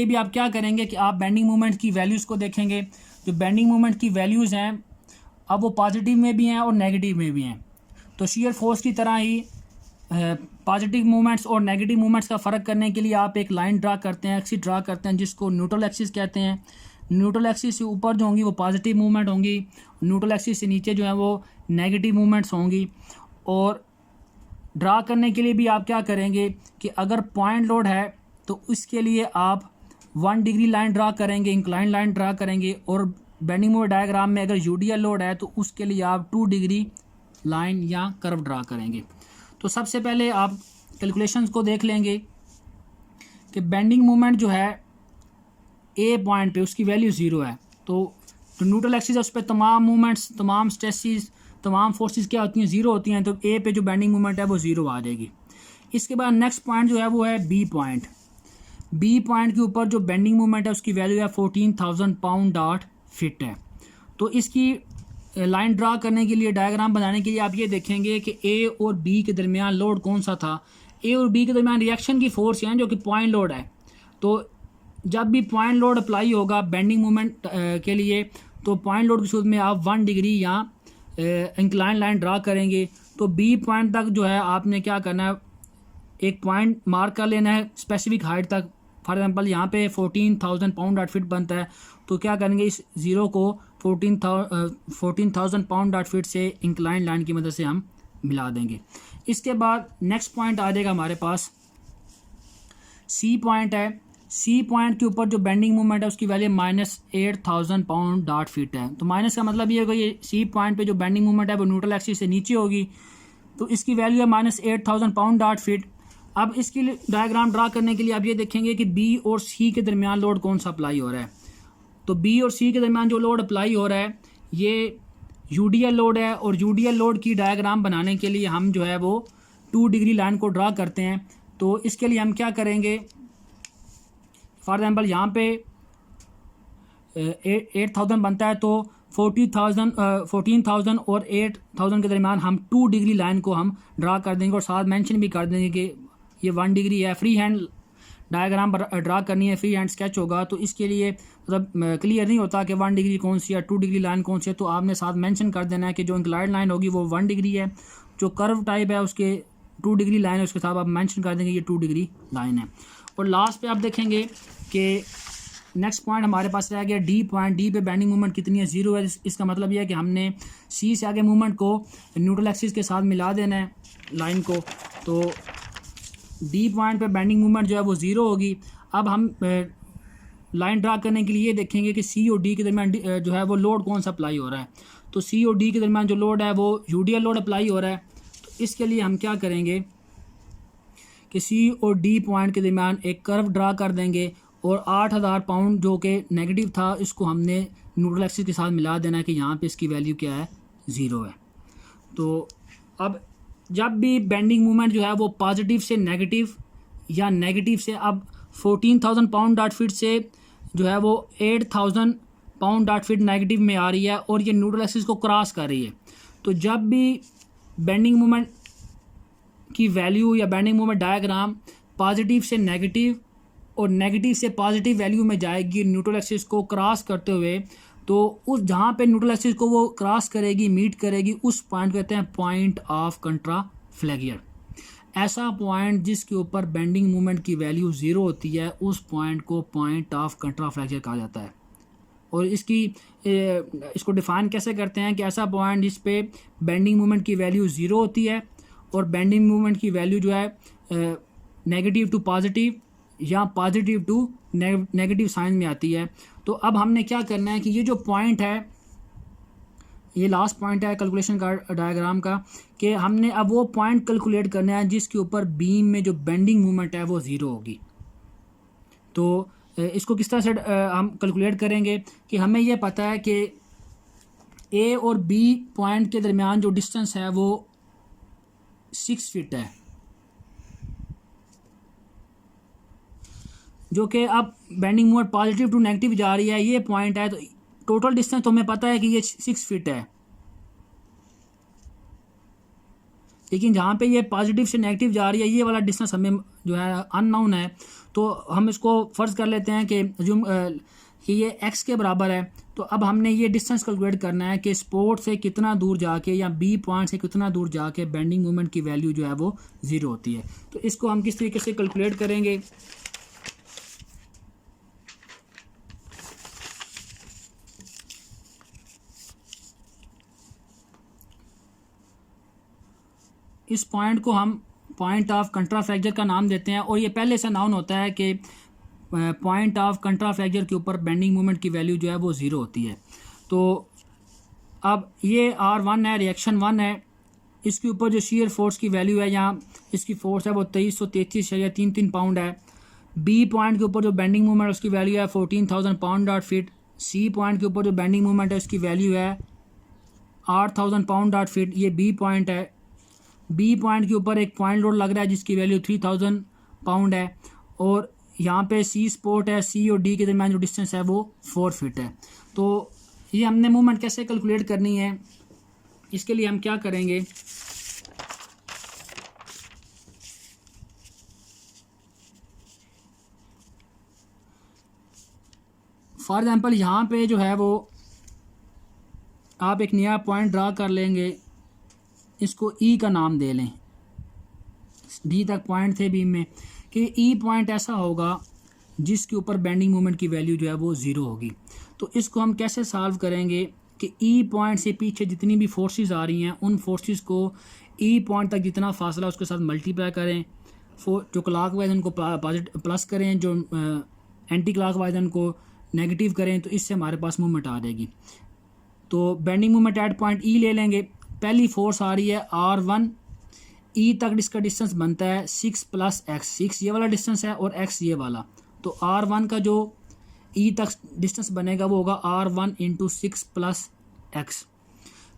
भी आप क्या करेंगे कि आप बेंडिंग मोमेंट की वैल्यूज़ को देखेंगे। जो बेंडिंग मोमेंट की वैल्यूज़ हैं अब वो पॉजिटिव में भी हैं और नेगेटिव में भी हैं। तो शियर फोर्स की तरह ही पॉजिटिव मूवमेंट्स और नेगेटिव मूवमेंट्स का फ़र्क करने के लिए आप एक लाइन ड्रा करते हैं, एक्सिस ड्रा करते हैं जिसको न्यूट्रल एक्सिस कहते हैं। न्यूट्रल एक्सिस से ऊपर जो होंगी वो पॉजिटिव मूवमेंट होंगी, न्यूट्रल एक्सिस से नीचे जो है वो नेगेटिव मूवमेंट्स होंगी। और ड्रा करने के लिए भी आप क्या करेंगे कि अगर पॉइंट लोड है तो इसके लिए आप 1 डिग्री लाइन ड्रा करेंगे, इंक्लाइन लाइन ड्रा करेंगे। और बेंडिंग मोमेंट डायग्राम में अगर यूडीएल लोड है तो उसके लिए आप 2 डिग्री लाइन या कर्व ड्रा करेंगे। तो सबसे पहले आप कैलकुलेशंस को देख लेंगे कि बेंडिंग मोमेंट जो है ए पॉइंट पे उसकी वैल्यू ज़ीरो है, तो न्यूट्रल एक्सिस है उस पर तमाम मूवमेंट्स, तमाम स्ट्रेसिस, तमाम फोर्सेस क्या होती हैं, ज़ीरो होती हैं। तो ए पे जो बेंडिंग मोमेंट है वो ज़ीरो आ जाएगी। इसके बाद नेक्स्ट पॉइंट जो है वो है बी पॉइंट। बी पॉइंट के ऊपर जो बेंडिंग मोमेंट है उसकी वैल्यू है 14,000 पाउंड डॉट फिट है। तो इसकी लाइन ड्रा करने के लिए, डायग्राम बनाने के लिए आप ये देखेंगे कि ए और बी के दरमियान लोड कौन सा था। ए और बी के दरमियान रिएक्शन की फोर्स है जो कि पॉइंट लोड है। तो जब भी पॉइंट लोड अप्लाई होगा बेंडिंग मोमेंट के लिए, तो पॉइंट लोड की सूरत में आप 1 डिग्री या इंक्लाइन लाइन ड्रा करेंगे। तो बी पॉइंट तक जो है आपने क्या करना है, एक पॉइंट मार्क कर लेना है स्पेसिफिक हाइट तक। फॉर एग्जांपल यहाँ पे 14,000 पाउंड डॉट फिट बनता है, तो क्या करेंगे, इस ज़ीरो को 14,000 पाउंड डॉट फिट से इंक्लाइन लाइन की मदद से हम मिला देंगे। इसके बाद नेक्स्ट पॉइंट आ जाएगा हमारे पास सी पॉइंट है। सी पॉइंट के ऊपर जो बेंडिंग मोमेंट है उसकी वैल्यू -8,000 पाउंड डॉट फिट है। तो माइनस का मतलब ये होगा, ये सी पॉइंट पे जो बेंडिंग मोमेंट है वो न्यूट्रल एक्सिस से नीचे होगी, तो इसकी वैल्यू है -8,000 पाउंड डॉट फिट। अब इसकी डायग्राम ड्रा करने के लिए आप ये देखेंगे कि बी और सी के दरमियान लोड कौन सा अप्लाई हो रहा है। तो बी और सी के दरमियान जो लोड अप्लाई हो रहा है ये यूडीएल लोड है, और यूडीएल लोड की डायग्राम बनाने के लिए हम जो है वो 2 डिग्री लाइन को ड्रा करते हैं। तो इसके लिए हम क्या करेंगे, फॉर एग्जांपल यहाँ पे 8,000 बनता है, तो 14,000 और 8,000 के दरमियान हम 2 डिग्री लाइन को हम ड्रा कर देंगे, और साथ मेंशन भी कर देंगे कि ये 1 डिग्री है। फ्री हैंड डायग्राम ड्रा करनी है, फ्री हैंड स्केच होगा, तो इसके लिए मतलब क्लियर नहीं होता कि 1 डिग्री कौन सी है, 2 डिग्री लाइन कौन सी है। तो आपने साथ मेंशन कर देना है कि जो इंक्लाइंड लाइन होगी वो 1 डिग्री है, जो कर्व टाइप है उसके 2 डिग्री लाइन है, उसके साथ आप मेंशन कर देंगे ये 2 डिग्री लाइन है। और लास्ट पे आप देखेंगे कि नेक्स्ट पॉइंट हमारे पास रह गया डी पॉइंट। डी पे बेंडिंग मूवमेंट कितनी है, ज़ीरो है। इसका मतलब यह है कि हमने सी से आगे मूवमेंट को न्यूट्रल एक्सिस के साथ मिला देना है लाइन को। तो डी पॉइंट पे बेंडिंग मूवमेंट जो है वो ज़ीरो होगी। अब हम लाइन ड्रा करने के लिए ये देखेंगे कि सी और डी के दरमियान जो है वो लोड कौन सा अप्लाई हो रहा है। तो सी और डी के दरमियान जो लोड है वो यूडीएल लोड अप्लाई हो रहा है। तो इसके लिए हम क्या करेंगे कि सी और डी पॉइंट के दरमियान एक कर्व ड्रा कर देंगे, और 8,000 पाउंड जो कि नेगेटिव था इसको हमने न्यूट्रल एक्सिस के साथ मिला देना है कि यहाँ पे इसकी वैल्यू क्या है, ज़ीरो है। तो अब जब भी बेंडिंग मूवमेंट जो है वो पॉजिटिव से नेगेटिव या नेगेटिव से, अब 14,000 पाउंड डॉट फिट से जो है वो 8,000 पाउंड डॉट फिट नेगेटिव में आ रही है, और ये न्यूट्रल एक्सिस को क्रॉस कर रही है। तो जब भी बेंडिंग मूवमेंट की वैल्यू या बेंडिंग मूवमेंट डायग्राम पॉजिटिव से नेगेटिव और नेगेटिव से पॉजिटिव वैल्यू में जाएगी न्यूट्रल एक्सिस को क्रॉस करते हुए, तो उस जहाँ पे न्यूट्रल एक्सिस को वो क्रॉस करेगी, मीट करेगी, उस पॉइंट को कहते हैं पॉइंट ऑफ कंट्राफ्लेक्शन। ऐसा पॉइंट जिसके ऊपर बेंडिंग मूवमेंट की वैल्यू ज़ीरो होती है उस पॉइंट को पॉइंट ऑफ कंट्राफ्लेक्शन कहा जाता है। और इसको डिफाइन कैसे करते हैं कि ऐसा पॉइंट जिस पे बेंडिंग मूवमेंट की वैल्यू ज़ीरो होती है और बेंडिंग मूवमेंट की वैल्यू जो है नेगेटिव टू पॉजिटिव या पॉजिटिव टू नेगेटिव साइन में आती है। तो अब हमने क्या करना है कि ये जो पॉइंट है, ये लास्ट पॉइंट है कैलकुलेशन का डायग्राम का, कि हमने अब वो पॉइंट कैलकुलेट करना है जिसके ऊपर बीम में जो बेंडिंग मूवमेंट है वो ज़ीरो होगी। तो इसको किस तरह से हम कैलकुलेट करेंगे कि हमें ये पता है कि ए और बी पॉइंट के दरमियान जो डिस्टेंस है वो 6 फीट है, जो कि अब bending movement positive to negative जा रही है, ये पॉइंट है। तो टोटल डिस्टेंस तो हमें पता है कि ये 6 फीट है, लेकिन जहाँ पे ये पॉजिटिव से नेगेटिव जा रही है ये वाला डिस्टेंस हमें जो है अननोन है। तो हम इसको फ़र्ज़ कर लेते हैं कि ये x के बराबर है। तो अब हमने ये डिस्टेंस कैलकुलेट करना है कि स्पॉट से कितना दूर जाके या बी पॉइंट से कितना दूर जाके बेंडिंग मूवमेंट की वैल्यू जो है वो ज़ीरो होती है। तो इसको हम किस तरीके से कैलकुलेट करेंगे, इस पॉइंट को हम पॉइंट ऑफ कंट्राफ्लेक्शन का नाम देते हैं, और ये पहले से नाउन होता है कि पॉइंट ऑफ कंट्राफ्लेक्शन के ऊपर बेंडिंग मूवमेंट की वैल्यू जो है वो ज़ीरो होती है। तो अब ये R1 है, रिएक्शन 1 है, इसके ऊपर जो शीयर फोर्स की वैल्यू है, यहाँ इसकी फोर्स है वो 2333 या 33 पाउंड है। बी पॉइंट के ऊपर जो बेंडिंग मोमेंट है उसकी वैल्यू है 14,000 pound dot feet. C point के ऊपर जो बेंडिंग मोमेंट है उसकी वैल्यू है 8,000 पाउंड डॉट फीट। ये बी पॉइंट है। बी पॉइंट के ऊपर एक पॉइंट लोड लग रहा है जिसकी वैल्यू 3,000 पाउंड है और यहाँ पे सी स्पोर्ट है। सी और डी के दरमियान जो डिस्टेंस है वो 4 फीट है। तो ये हमने मूवमेंट कैसे कैलकुलेट करनी है, इसके लिए हम क्या करेंगे, फॉर एग्जांपल यहाँ पे जो है वो आप एक नया पॉइंट ड्रा कर लेंगे, इसको ई का नाम दे लें। डी तक पॉइंट थे बीम में कि ई पॉइंट ऐसा होगा जिसके ऊपर बेंडिंग मोमेंट की वैल्यू जो है वो ज़ीरो होगी। तो इसको हम कैसे सॉल्व करेंगे कि ई पॉइंट से पीछे जितनी भी फोर्सेस आ रही हैं उन फोर्सेस को ई पॉइंट तक जितना फासला उसके साथ मल्टीप्लाई करें। जो क्लॉक वाइज उनको प्लस करें, जो एंटी क्लॉक वाइज उनको नेगेटिव करें, तो इससे हमारे पास मूवमेंट आ जाएगी। तो बेंडिंग मूवमेंट एट पॉइंट ई ले लेंगे। पहली फोर्स आ रही है R1, ई तक इसका डिस्टेंस बनता है 6 + x। 6 ये वाला डिस्टेंस है और x ये वाला। तो R1 का जो ई तक डिस्टेंस बनेगा वो होगा R1 × 6 + x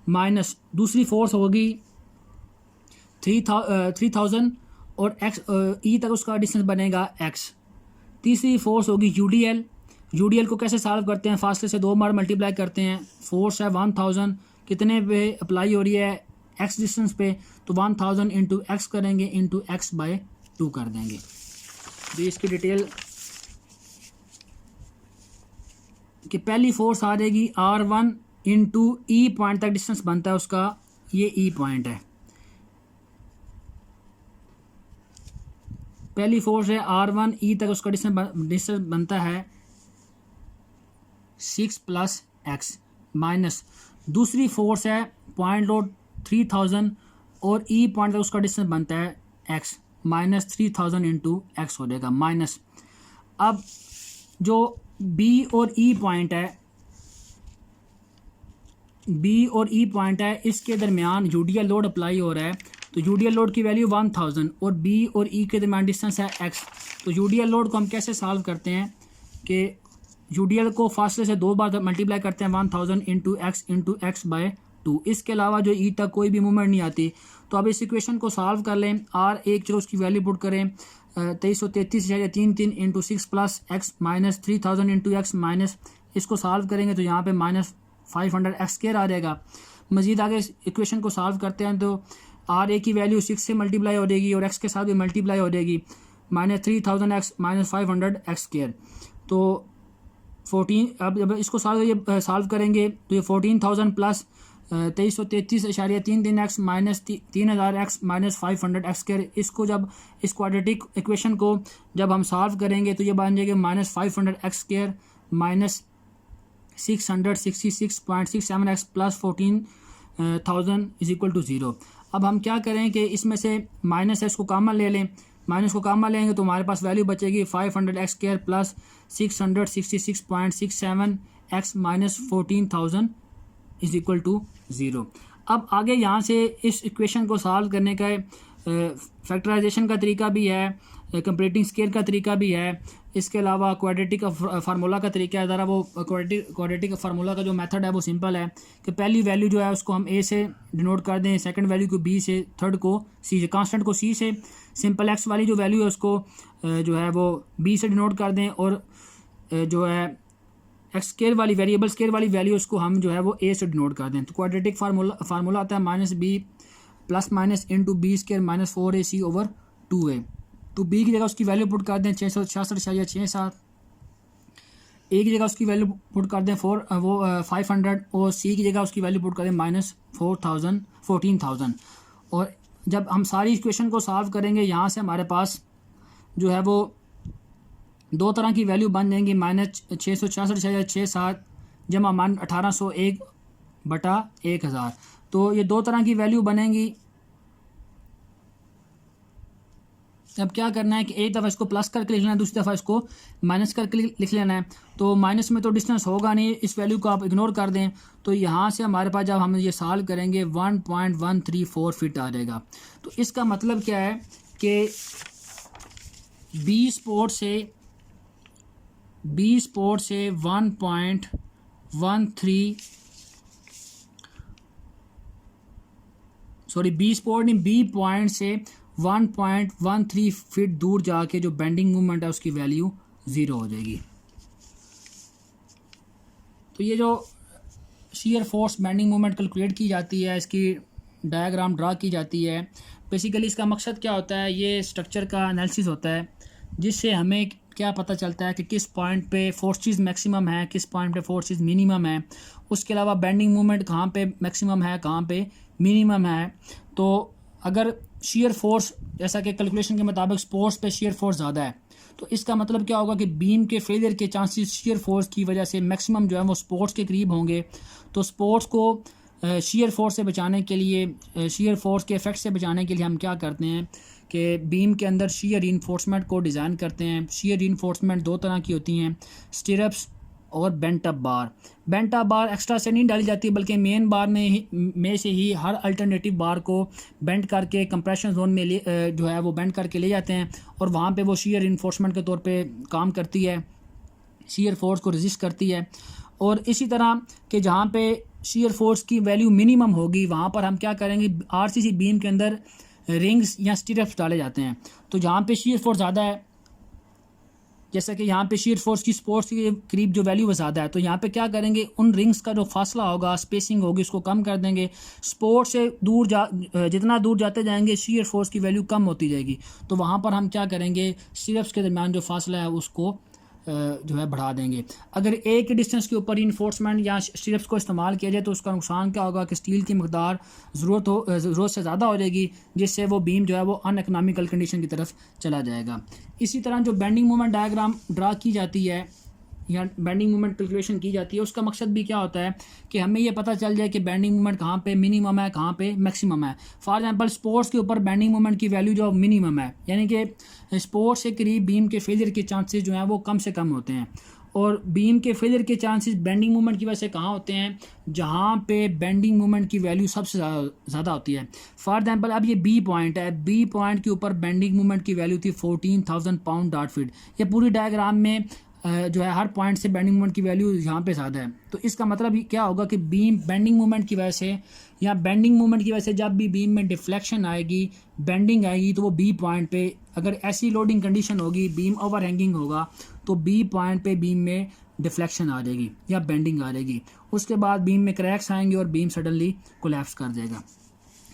माइनस दूसरी फोर्स होगी 3,000 और x ई तक उसका डिस्टेंस बनेगा x। तीसरी फोर्स होगी UDL। UDL को कैसे सॉल्व करते हैं, फासले से 2 बार मल्टीप्लाई करते हैं। फोर्स है 1000, कितने पे अप्लाई हो रही है, x डिस्टेंस पे, तो 1000 × x करेंगे × x/2 कर देंगे। तो इसकी डिटेल कि पहली फोर्स आ जाएगी R1 × ई पॉइंट तक डिस्टेंस बनता है उसका, ये ई पॉइंट है। पहली फोर्स है R1 ई तक उसका डिस्टेंस बनता है 6 + x माइनस दूसरी फोर्स है पॉइंट लोड 3000 और ई पॉइंट तक उसका डिस्टेंस बनता है x माइनस 3000 × x हो जाएगा माइनस। अब जो B और E पॉइंट है, B और E पॉइंट है, इसके दरमियान UDL लोड अप्लाई हो रहा है। तो UDL लोड की वैल्यू 1000 और B और E के दरमियान डिस्टेंस है x। तो UDL लोड को हम कैसे सॉल्व करते हैं कि UDL को फासले से 2 बार मल्टीप्लाई करते हैं 1000 × x × x/2। इसके अलावा जो E तक कोई भी मूवमेंट नहीं आती। तो अब इस इक्वेशन को सॉल्व कर लें। R1 चलो उसकी वैल्यू पुट करें 2333.33 × 6 + x माइनस 3000 × x माइनस, इसको सॉल्व करेंगे तो यहाँ पे -500x² आ जाएगा। मज़ीद आगे इस इक्वेशन को सॉल्व करते हैं तो R1 की वैल्यू 6 से मल्टीप्लाई हो जाएगी और x के साथ भी मल्टीप्लाई हो जाएगी, -3000x -500x²। तो 14, अब जब इसको सॉल्व करेंगे तो ये 14,000 plus 2333.33x minus 3000x minus 500x²। इसको जब इस क्वाड्रेटिक इक्वेशन को जब हम सॉल्व करेंगे तो ये बन जाएगा -500x² माइनस 666.67x प्लस 14,000 = 0। अब हम क्या करें कि इसमें से माइनस x को कॉमन ले लें। माइनस को कॉमन लेंगे तो हमारे पास वैल्यू बचेगी 500x² प्लस 666.67x माइनस 14,000 = 0। अब आगे यहाँ से इस इक्वेशन को सॉल्व करने का फैक्टराइजेशन का तरीका भी है, कंपैरेटिंग स्केल का तरीका भी है, इसके अलावा क्वाड्रेटिक फार्मूला का तरीका है। ज़रा वो क्वाड्रेटिक फार्मूला का जो मेथड है वो सिंपल है कि पहली वैल्यू जो है उसको हम A से डिनोट कर दें, सेकंड वैल्यू को B से, थर्ड को C से, कांस्टेंट को C से, सिंपल x वाली जो वैल्यू है उसको जो है वो B से डिनोट कर दें और जो है x स्केल वाली वेरिएबल स्केल वाली वैल्यू उसको हम जो है वो A से डिनोट कर दें। तो क्वाड्रेटिक फार्मूला आता है -b + × b² माइनस 4ac/2a। तो B की जगह उसकी वैल्यू पुट कर दें 666.67, A की जगह उसकी वैल्यू पुट कर दें 500 और C की जगह उसकी वैल्यू पुट कर दें -14,000। और जब हम सारी इक्वेशन को सॉल्व करेंगे यहाँ से हमारे पास जो है वो दो तरह की वैल्यू बन जाएंगी, -666.67 जमा मान 1801/1000। तो ये दो तरह की वैल्यू बनेंगी। अब क्या करना है कि एक दफ़ा इसको प्लस करके लिख लेना है, दूसरी दफ़ा इसको माइनस करके लिख लेना है। तो माइनस में तो डिस्टेंस होगा नहीं, इस वैल्यू को आप इग्नोर कर दें। तो यहाँ से हमारे पास जब हम ये सॉल्व करेंगे 1.134 फीट आ जाएगा। तो इसका मतलब क्या है कि बी स्पोर्ट से 1.13 सॉरी बी स्पोर्ट नहीं, बी पॉइंट से 1.13 फीट दूर जाके जो बेंडिंग मूवमेंट है उसकी वैल्यू 0 हो जाएगी। तो ये जो shear force bending movement calculate की जाती है, इसकी डायग्राम ड्रा की जाती है। बेसिकली इसका मकसद क्या होता है, ये स्ट्रक्चर का एनालिसिस होता है जिससे हमें क्या पता चलता है कि किस पॉइंट पे फोर्सेस मैक्सिमम है, किस पॉइंट पे फोर्सेस मिनिमम है। उसके अलावा बेंडिंग मूवमेंट कहाँ पे मैक्सिमम है, कहाँ पे मिनिमम है। तो अगर शीयर फोर्स जैसा कि कैलकुलेशन के मुताबिक स्पोर्ट्स पे शीयर फोर्स ज़्यादा है, तो इसका मतलब क्या होगा कि बीम के फेलियर के चांसेस शीयर फोर्स की वजह से मैक्सिमम जो है वो स्पोर्ट्स के करीब होंगे। तो स्पोर्ट्स को शीयर फोर्स से बचाने के लिए, शीयर फोर्स के इफेक्ट से बचाने के लिए हम क्या करते हैं कि बीम के अंदर शीयर रीइंफोर्समेंट को डिज़ाइन करते हैं। शीयर रीइंफोर्समेंट दो तरह की होती हैं, स्टिरप्स और बेंट अप बार। बेंट अप बार एक्स्ट्रा से नहीं डाली जाती, बल्कि मेन बार में से ही हर अल्टरनेटिव बार को बेंड करके कंप्रेशन जोन में जो है वो बेंड करके ले जाते हैं और वहाँ पे वो शीयर रीइंफोर्समेंट के तौर पे काम करती है, शीयर फोर्स को रेजिस्ट करती है। और इसी तरह कि जहाँ पे शीयर फोर्स की वैल्यू मिनिमम होगी वहाँ पर हम क्या करेंगे, आरसीसी बीम के अंदर रिंग्स या स्टिरप्स डाले जाते हैं। तो जहाँ पे शीयर फोर्स ज़्यादा है, जैसा कि यहाँ पे शीयर फोर्स की स्पोर्ट्स के करीब जो वैल्यू वो ज़्यादा है, तो यहाँ पे क्या करेंगे, उन रिंग्स का जो फासला होगा, स्पेसिंग होगी, उसको कम कर देंगे। स्पोर्ट्स से दूर जितना दूर जाते जाएंगे शीयर फोर्स की वैल्यू कम होती जाएगी। तो वहाँ पर हम क्या करेंगे, स्टिरप्स के दरमियान जो फासला है उसको जो है बढ़ा देंगे। अगर एक डिस्टेंस के ऊपर इन्फोर्समेंट या स्टिरप्स को इस्तेमाल किया जाए तो उसका नुकसान क्या होगा कि स्टील की मकदार ज़रूरत से ज़्यादा हो जाएगी, जिससे वो बीम जो है वो अनइकोनॉमिकल कंडीशन की तरफ चला जाएगा। इसी तरह जो बेंडिंग मूवमेंट डायग्राम ड्रा की जाती है या बेंडिंग मूवमेंट कैलकुलेशन की जाती है, उसका मकसद भी क्या होता है कि हमें ये पता चल जाए कि बेंडिंग मूवमेंट कहाँ पे मिनिमम है, कहाँ पे मैक्सिमम है। फॉर एग्जांपल स्पोर्ट्स के ऊपर बेंडिंग मूवमेंट की वैल्यू जो मिनिमम है, यानी कि स्पोर्ट्स से करीब बीम के फेलियर के चांसेस जो हैं वो कम से कम होते हैं। और बीम के फेलियर के चांसेस बेंडिंग मूवमेंट की वजह से कहाँ होते हैं, जहाँ पे बेंडिंग मूवमेंट की वैल्यू सबसे ज़्यादा होती है। फॉर एग्जांपल अब ये बी पॉइंट है, बी पॉइंट के ऊपर बेंडिंग मूवमेंट की वैल्यू थी 14,000 पाउंड डॉट फीट। ये पूरी डायग्राम में जो है हर पॉइंट से बेंडिंग मूवमेंट की वैल्यू यहाँ पे ज़्यादा है। तो इसका मतलब क्या होगा कि बीम बेंडिंग मूवमेंट की वजह से या बेंडिंग मूवमेंट की वजह से जब भी बीम में डिफ्लेक्शन आएगी, बेंडिंग आएगी, तो वो बी पॉइंट पे अगर ऐसी लोडिंग कंडीशन होगी, बीम ओवर हैंगिंग होगा, तो बी पॉइंट पे बीम में डिफ्लेक्शन आ जाएगी या बेंडिंग आ जाएगी। उसके बाद बीम में क्रैक्स आएंगे और बीम सडनली कोलैप्स कर देगा।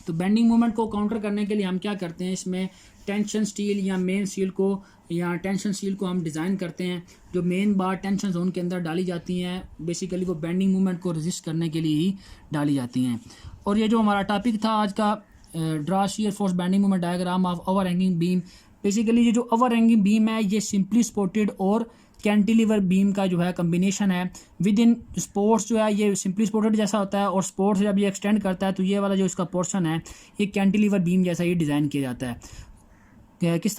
तो बेंडिंग मूवमेंट को काउंटर करने के लिए हम क्या करते हैं, इसमें टेंशन स्टील या मेन स्टील को या टेंशन स्टील को हम डिज़ाइन करते हैं। जो मेन बार टेंशन जोन के अंदर डाली जाती हैं, बेसिकली वो बेंडिंग मूवमेंट को रेजिस्ट करने के लिए ही डाली जाती हैं। और ये जो हमारा टॉपिक था आज का, draw shear force bending movement diagram of over hanging beam. Basically ये जो ओवर हैंगिंग बीम है ये सिंपली सपोर्टेड और कैंटिलीवर बीम का जो है कम्बिनेशन है। विद इन स्पोर्ट्स जो है ये सिंपली सपोर्टेड जैसा होता है, और स्पोर्ट्स जब ये एक्सटेंड करता है तो ये वाला जो इसका पोर्शन है ये कैंटिलीवर बीम जैसा ही डिज़ाइन किया जाता है। किस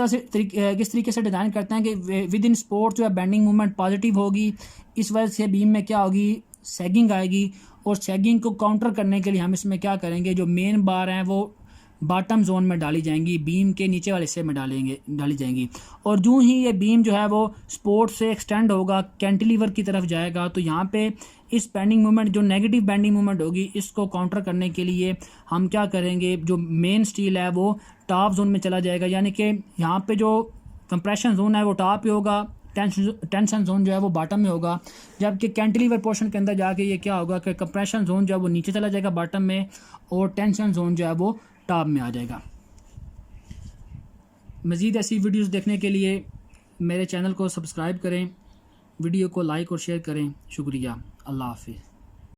तरीके से डिज़ाइन करते हैं कि विद इन स्पोर्ट्स जो है बेंडिंग मूवमेंट पॉजिटिव होगी, इस वजह से बीम में क्या होगी, सैगिंग आएगी। और सैगिंग को काउंटर करने के लिए हम इसमें क्या करेंगे, जो मेन बार हैं वो बॉटम जोन में डाली जाएंगी, बीम के नीचे वाले हिस्से में डाली जाएंगी। और जो ही ये बीम जो है वो स्पोर्ट से एक्सटेंड होगा, कैंटिलीवर की तरफ जाएगा, तो यहाँ पे इस बेंडिंग मूवमेंट जो नेगेटिव बेंडिंग मूवमेंट होगी इसको काउंटर करने के लिए हम क्या करेंगे, जो मेन स्टील है वो टॉप जोन में चला जाएगा, यानी कि यहाँ पे जो कंप्रेशन जोन है वो टॉप पे होगा, टेंशन जोन जो है वो बॉटम में होगा। जबकि कैंटिलीवर पोर्शन के अंदर जाके ये क्या होगा कि कंप्रेशन जोन जो है वो नीचे चला जाएगा बॉटम में, और टेंशन जोन जो है वो टॉप में आ जाएगा। मज़ीद ऐसी वीडियोस देखने के लिए मेरे चैनल को सब्सक्राइब करें, वीडियो को लाइक और शेयर करें। शुक्रिया। अल्लाह हाफिज़।